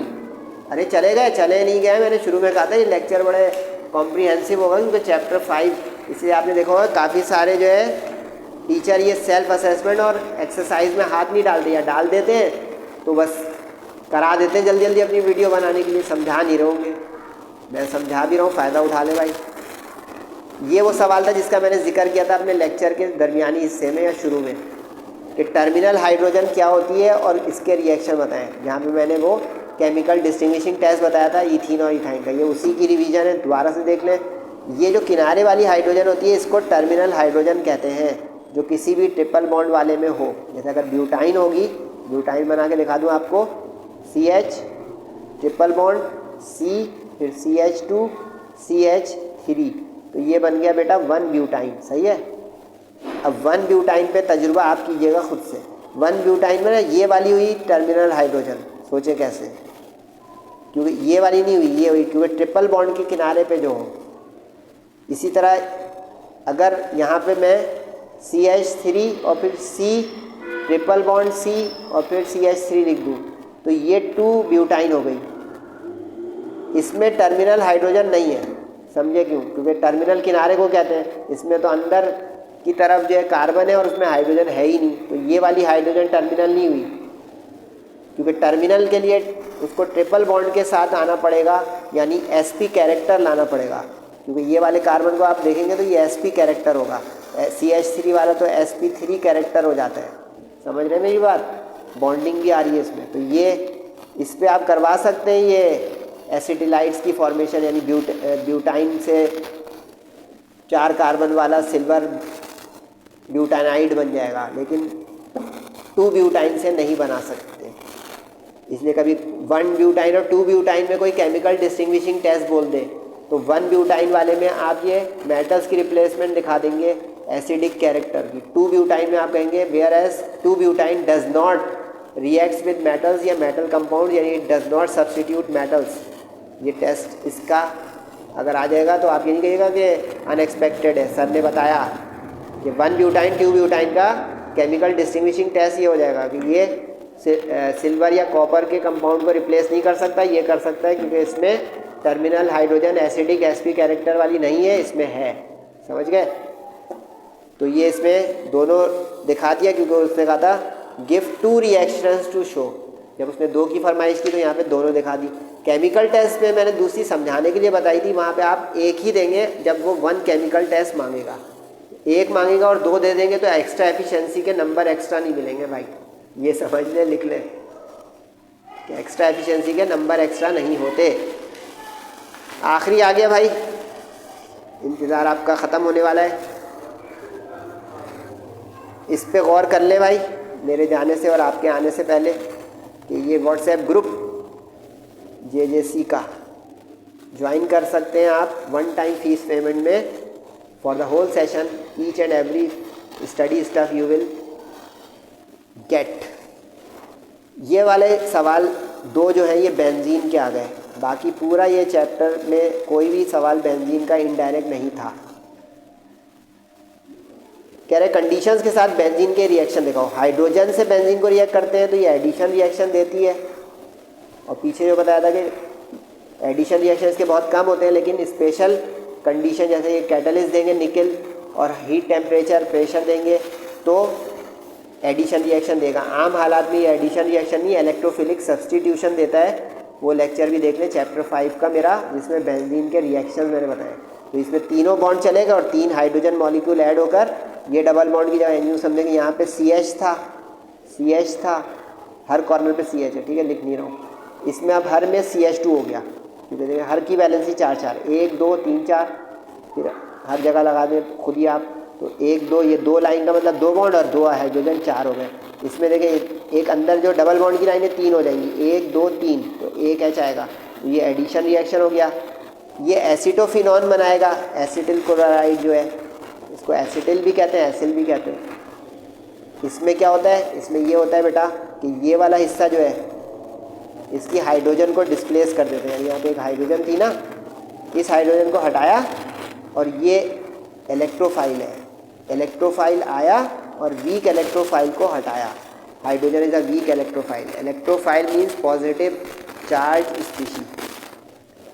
अरे चले गए, चले नहीं गए। मैंने शुरू में कहा था ये लेक्चर बड़े कॉम्प्रिहेंसिव होगा, क्योंकि चैप्टर 5, इसलिए आपने देखा होगा काफ़ी सारे जो है टीचर ये सेल्फ असेसमेंट और एक्सरसाइज में हाथ नहीं डालते, या डाल देते हैं तो बस करा देते हैं जल्दी जल्दी अपनी वीडियो बनाने के लिए, समझा नहीं रहोगे। मैं समझा भी रहा हूँ, फ़ायदा उठा ले भाई। ये वो सवाल था जिसका मैंने जिक्र किया था अपने लेक्चर के दरमियानी हिस्से में या शुरू में, कि टर्मिनल हाइड्रोजन क्या होती है और इसके रिएक्शन बताएं। जहाँ पे मैंने वो केमिकल डिस्टिंग्विशिंग टेस्ट बताया था इथीन और इथाइन का, ये उसी की रिवीजन है, दोबारा से देख लें। ये जो किनारे वाली हाइड्रोजन होती है इसको टर्मिनल हाइड्रोजन कहते हैं, जो किसी भी ट्रिपल बॉन्ड वाले में हो। जैसे अगर ब्यूटाइन होगी, ब्यूटाइन बना के दिखा दूँ आपको, CH ट्रिपल बॉन्ड C, फिर CH2 CH3, तो ये बन गया बेटा 1 ब्यूटाइन, सही है। अब 1 ब्यूटाइन पे तजुर्बा आप कीजिएगा खुद से। 1 ब्यूटाइन में ना ये वाली हुई टर्मिनल हाइड्रोजन, सोचे कैसे, क्योंकि ये वाली नहीं हुई, ये हुई, क्योंकि ट्रिपल बॉन्ड के किनारे पे जो हो। इसी तरह अगर यहाँ पे मैं CH3 और फिर C ट्रिपल बॉन्ड C और फिर CH3 लिख दूँ, तो ये 2 ब्यूटाइन हो गई। इसमें टर्मिनल हाइड्रोजन नहीं है, समझे क्यों, क्योंकि टर्मिनल किनारे को कहते हैं। इसमें तो अंदर की तरफ जो है कार्बन है और उसमें हाइड्रोजन है ही नहीं, तो ये वाली हाइड्रोजन टर्मिनल नहीं हुई। क्योंकि टर्मिनल के लिए उसको ट्रिपल बॉन्ड के साथ आना पड़ेगा, यानी sp कैरेक्टर लाना पड़ेगा। क्योंकि ये वाले कार्बन को आप देखेंगे तो ये sp कैरेक्टर होगा, CH3 वाला तो sp3 कैरेक्टर हो जाता है। समझ रहे हैं मेरी बात, बॉन्डिंग भी आ रही है इसमें। तो ये इस पर आप करवा सकते हैं ये एसिटिलाइट्स की फॉर्मेशन, यानी ब्यूटाइन से 4 कार्बन वाला सिल्वर ब्यूटानाइड बन जाएगा, लेकिन 2 ब्यूटाइन से नहीं बना सकते। इसलिए कभी 1 ब्यूटाइन और 2 ब्यूटाइन में कोई केमिकल डिस्टिंग्विशिंग टेस्ट बोल दे, तो 1 ब्यूटाइन वाले में आप ये मेटल्स की रिप्लेसमेंट दिखा देंगे एसिडिक कैरेक्टर की। 2 ब्यूटाइन में आप कहेंगे whereas 2 butyne does not reacts with metals या मेटल कंपाउंड, यानी it does not substitute metals. ये टेस्ट इसका अगर आ जाएगा तो आप ये नहीं कहिएगा कि अनएक्सपेक्टेड है। सर ने बताया कि 1 ब्यूटाइन 2 ब्यूटाइन का केमिकल डिस्टिंग्विशिंग टेस्ट ये हो जाएगा कि ये सिल्वर या कॉपर के कंपाउंड को रिप्लेस नहीं कर सकता, ये कर सकता है क्योंकि इसमें terminal hydrogen acidic sp character वाली नहीं है, इसमें है। समझ गए? तो ये इसमें दोनों दिखा दिया क्योंकि उसने कहा था गिव 2 रिएक्शंस टू शो। जब उसने 2 की फरमाइश की तो यहाँ पे दोनों दिखा दी। केमिकल टेस्ट में मैंने दूसरी समझाने के लिए बताई थी, वहाँ पे आप एक ही देंगे जब वो 1 केमिकल टेस्ट मांगेगा। 1 मांगेगा और 2 दे देंगे तो एक्स्ट्रा एफिशिएंसी के नंबर एक्स्ट्रा नहीं मिलेंगे भाई, ये समझ ले, लिख ले कि एक्स्ट्रा एफिशिएंसी के नंबर एक्स्ट्रा नहीं होते। आखिरी आ गया भाई, इंतज़ार आपका ख़त्म होने वाला है। इस पे गौर कर ले भाई मेरे जाने से और आपके आने से पहले कि ये व्हाट्सएप ग्रुप JJC का ज्वाइन कर सकते हैं आप 1 टाइम फीस पेमेंट में for the whole session. Each and every study stuff you will get. ये वाले सवाल 2 जो हैं ये बेंजीन के आ गए, बाकी पूरा ये चैप्टर में कोई भी सवाल बेंजीन का इनडायरेक्ट नहीं था। कह रहे कंडीशंस के साथ बेंजीन के रिएक्शन दिखाओ। हाइड्रोजन से बेंजीन को रिएक्ट करते हैं तो ये एडिशन रिएक्शन देती है, और पीछे जो बताया था कि एडिशन रिएक्शन इसके बहुत कम होते हैं, लेकिन स्पेशल कंडीशन जैसे ये कैटलिस्ट देंगे निकल और हीट टेम्परेचर प्रेशर देंगे तो एडिशन रिएक्शन देगा। आम हालात में ये एडिशन रिएक्शन नहीं, इलेक्ट्रोफिलिक सब्सटीट्यूशन देता है। वो लेक्चर भी देख लें चैप्टर 5 का मेरा, जिसमें बेंजीन के रिएक्शन मैंने बताए। तो इसमें तीनों बॉन्ड चलेगा और 3 हाइड्रोजन मॉलिक्यूल ऐड होकर ये डबल बॉन्ड की जगह यूँ समझे कि यहाँ पे CH था, हर कॉर्नर पे CH है, ठीक है, लिख नहीं रहा हूँ। इसमें अब हर में CH2 हो गया, ठीक है। देखिए हर की वैलेंसी 4 1 2 3 4, फिर हर जगह लगा दें खुद ही आप, तो 1 2, ये 2 लाइन का मतलब 2 बॉन्ड और 2 हाइड्रोजन 4 हो गए। इसमें देखिए एक अंदर जो डबल बॉन्ड की लाइनें 3 हो जाएंगी, 1 2 3, तो 1 H आएगा, तो ये एडिशन रिएक्शन हो गया। ये एसीटोफिनॉन बनाएगा, एसिटिल क्लोराइड जो है, इसको एसिटिल भी कहते हैं, एसिल भी कहते हैं। इसमें क्या होता है, इसमें ये होता है बेटा कि ये वाला हिस्सा जो है इसकी हाइड्रोजन को डिस्प्लेस कर देते हैं। यहाँ पे एक हाइड्रोजन थी ना, इस हाइड्रोजन को हटाया और ये इलेक्ट्रोफाइल है, इलेक्ट्रोफाइल आया और वीक इलेक्ट्रोफाइल को हटाया। Hydrogen is a weak electrophile. Electrophile means positive charge species.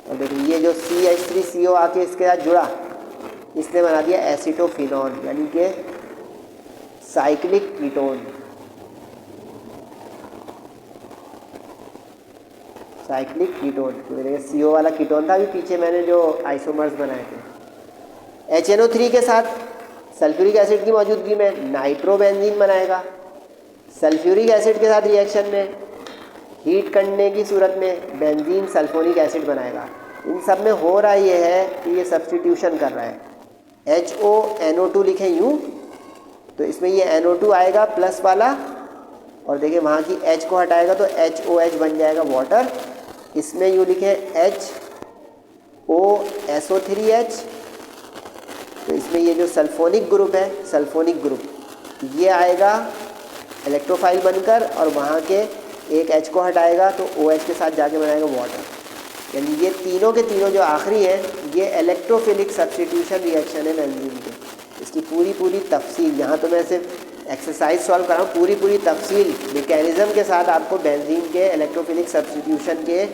और देखिए ये जो CH3CO आके इसके साथ जुड़ा, इसने बना दिया एसिटोफिनॉन, यानी कि साइक्लिक कीटोन। साइक्लिक कीटोन, तो देखिए CO वाला कीटोन था, अभी पीछे मैंने जो आइसोमर्स बनाए थे। HNO3 के साथ सल्फ्यूरिक एसिड की मौजूदगी में नाइट्रोबेंजीन बनाएगा। सल्फ्यूरिक एसिड के साथ रिएक्शन में हीट करने की सूरत में बेंजीन सल्फोनिक एसिड बनाएगा। इन सब में हो रहा ये है कि ये सब्स्टिट्यूशन कर रहा है। HONO2 लिखें यूँ, तो इसमें ये NO2 आएगा प्लस वाला, और देखिए वहाँ की H को हटाएगा तो HOH बन जाएगा वाटर। इसमें यूँ लिखें HOSO3H, तो इसमें ये जो सल्फोनिक ग्रुप है, सल्फोनिक ग्रुप ये आएगा इलेक्ट्रोफाइल बनकर, और वहाँ के एक H को हटाएगा तो OH के साथ जाके बनाएगा वाटर। यानी ये तीनों के तीनों जो आखिरी हैं ये इलेक्ट्रोफिलिक सब्स्टिट्यूशन रिएक्शन है बेंजीन के। इसकी पूरी तफसील यहाँ तो मैं सिर्फ एक्सरसाइज सॉल्व कर रहा हूँ, पूरी तफसील मैकेनिज़्म के साथ आपको बेंजीन के इलेक्ट्रोफिलिक सब्स्टिट्यूशन के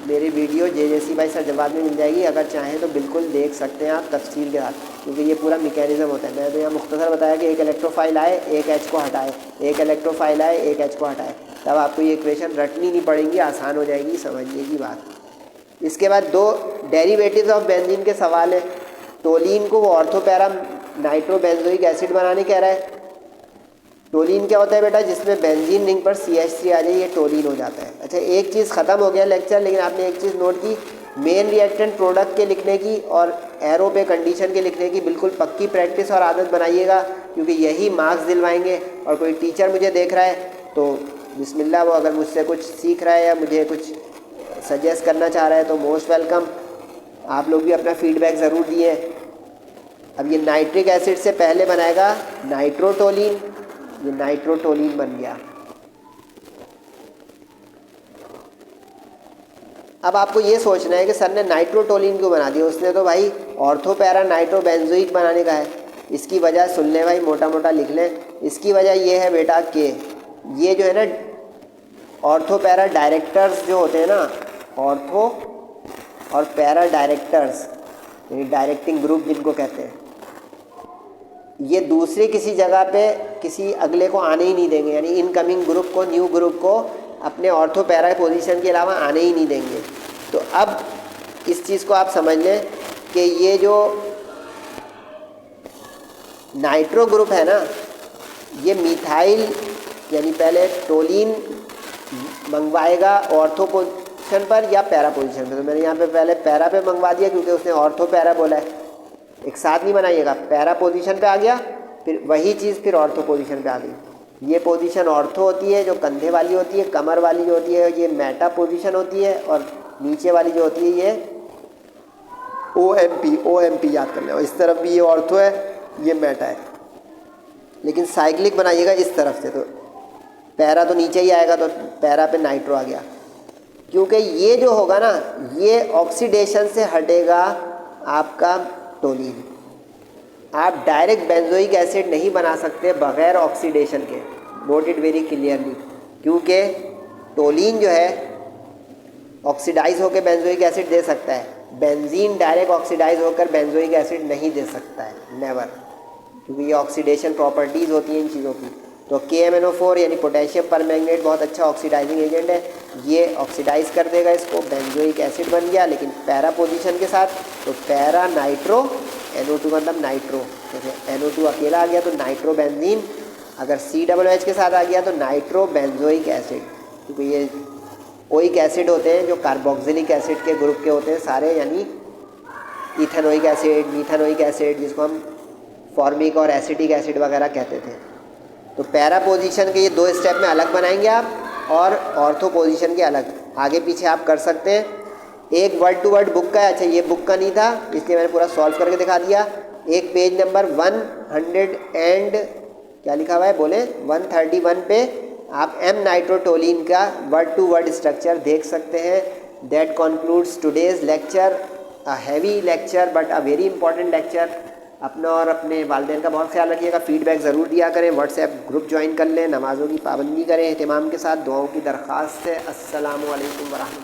मेरी वीडियो JJC भाई सर जवाब में मिल जाएगी। अगर चाहें तो बिल्कुल देख सकते हैं आप तफसील के साथ, क्योंकि ये पूरा मैकेनिज़्म होता है। मैंने तो यहाँ मुख्तसर बताया कि एक इलेक्ट्रोफाइल आए, एक H को हटाए, एक इलेक्ट्रोफाइल आए, एक H को हटाए, तब आपको ये इक्वेशन रटनी नहीं पड़ेंगी, आसान हो जाएगी समझने की बात। इसके बाद 2 डेरिवेटिव्स ऑफ बेंजीन के सवाल है। टोलीन को वो ऑर्थोपैरा नाइट्रोबेंजोइक एसिड बनाने कह रहा है। टोलीन क्या होता है बेटा, जिसमें बेंजीन रिंग पर CH3 आ जाए ये टोलीन हो जाता है। अच्छा एक चीज़ ख़त्म हो गया लेक्चर, लेकिन आपने एक चीज़ नोट की, मेन रिएक्टेंट प्रोडक्ट के लिखने की और एरो पे कंडीशन के लिखने की बिल्कुल पक्की प्रैक्टिस और आदत बनाइएगा, क्योंकि यही मार्क्स दिलवाएंगे। और कोई टीचर मुझे देख रहा है तो बिस्मिल्लाह, वो अगर मुझसे कुछ सीख रहा है या मुझे कुछ सजेस्ट करना चाह रहा है तो मोस्ट वेलकम। आप लोग भी अपना फीडबैक ज़रूर दिए। अब ये नाइट्रिक एसिड से पहले बनाएगा नाइट्रोटोलीन, ये नाइट्रोटोलीन बन गया। अब आपको ये सोचना है कि सर ने नाइट्रोटोलिन क्यों बना दिया। उसने तो भाई ऑर्थो पैरा नाइट्रोबेंजोइक बनाने का है। इसकी वजह सुन लें भाई, मोटा मोटा लिख लें। इसकी वजह ये है बेटा कि ये जो है ना ऑर्थो पैरा डायरेक्टर्स जो होते हैं ना, ऑर्थो और पैरा डायरेक्टर्स यानी डायरेक्टिंग ग्रुप जिनको कहते हैं, ये दूसरे किसी जगह पे किसी अगले को आने ही नहीं देंगे। यानी इनकमिंग ग्रुप को, न्यू ग्रुप को अपने ऑर्थो पैरा पोजीशन के अलावा आने ही नहीं देंगे। तो अब इस चीज़ को आप समझ लें कि ये जो नाइट्रो ग्रुप है ना, ये मिथाइल यानी पहले टोलिन मंगवाएगा ऑर्थो पोजीशन पर या पैरा पोजीशन पर। तो मैंने यहाँ पे पहले पैरा पे मंगवा दिया क्योंकि उसने ऑर्थो पैरा बोला है। एक साथ नहीं बनाइएगा, पैरा पोजीशन पे आ गया, फिर वही चीज़ फिर ऑर्थो पोजीशन पे आ गई। ये पोजीशन ऑर्थो होती है जो कंधे वाली होती है, कमर वाली जो होती है ये मेटा पोजीशन होती है, और नीचे वाली जो होती है ये OMP याद कर लें। और इस तरफ भी ये ऑर्थो है, ये मेटा है, लेकिन साइक्लिक बनाइएगा इस तरफ से। तो पैरा तो नीचे ही आएगा, तो पैरा पे नाइट्रो आ गया। क्योंकि ये जो होगा ना, ये ऑक्सीडेशन से हटेगा आपका टोलिन। आप डायरेक्ट बेंजोइक एसिड नहीं बना सकते बग़ैर ऑक्सीडेशन के, नोट इट वेरी क्लियरली। क्योंकि टोलिन जो है ऑक्सीडाइज होकर बेंजोइक एसिड दे सकता है, बेंजीन डायरेक्ट ऑक्सीडाइज होकर बेंजोइक एसिड नहीं दे सकता है, नेवर, क्योंकि ये ऑक्सीडेशन प्रॉपर्टीज़ होती हैं इन चीज़ों की। तो KMnO4 यानी पोटेशियम परमैंगनेट बहुत अच्छा ऑक्सीडाइजिंग एजेंट है, ये ऑक्सीडाइज कर देगा इसको, बेंजोइक एसिड बन गया, लेकिन पैरा पोजीशन के साथ। तो पैरा नाइट्रो, NO2 मतलब नाइट्रो, जैसे NO2 अकेला आ गया तो नाइट्रो बेंजीन, अगर COOH के साथ आ गया तो नाइट्रो बेंजोइक एसिड। क्योंकि ये ओइक एसिड होते हैं जो कार्बोक्सिलिक एसिड के ग्रुप के होते हैं सारे, यानी इथेनोइक एसिड, मीथेनोइक एसिड, जिसको हम फॉर्मिक और एसिटिक एसिड वगैरह कहते थे। तो पैरा पोजीशन के ये 2 स्टेप में अलग बनाएंगे आप, और ऑर्थो पोजीशन के अलग, आगे पीछे आप कर सकते हैं। एक वर्ड टू वर्ड बुक का है, अच्छा ये बुक का नहीं था इसलिए मैंने पूरा सॉल्व करके दिखा दिया। एक पेज नंबर 100 एंड क्या लिखा हुआ है बोले 131 पे आप M नाइट्रोटोलिन का वर्ड टू वर्ड स्ट्रक्चर देख सकते हैं। That concludes today's lecture, a heavy lecture but a very important lecture. अपना और अपने वालिदैन का बहुत ख्याल रखिएगा, फीडबैक ज़रूर दिया करें, व्हाट्सएप ग्रुप ज्वाइन कर लें, नमाज़ों की पाबंदी करें एहतिमाम के साथ, दुआओं की दरख्वास्त है। अस्सलामु अलैकुम वरहमतुल्लाह।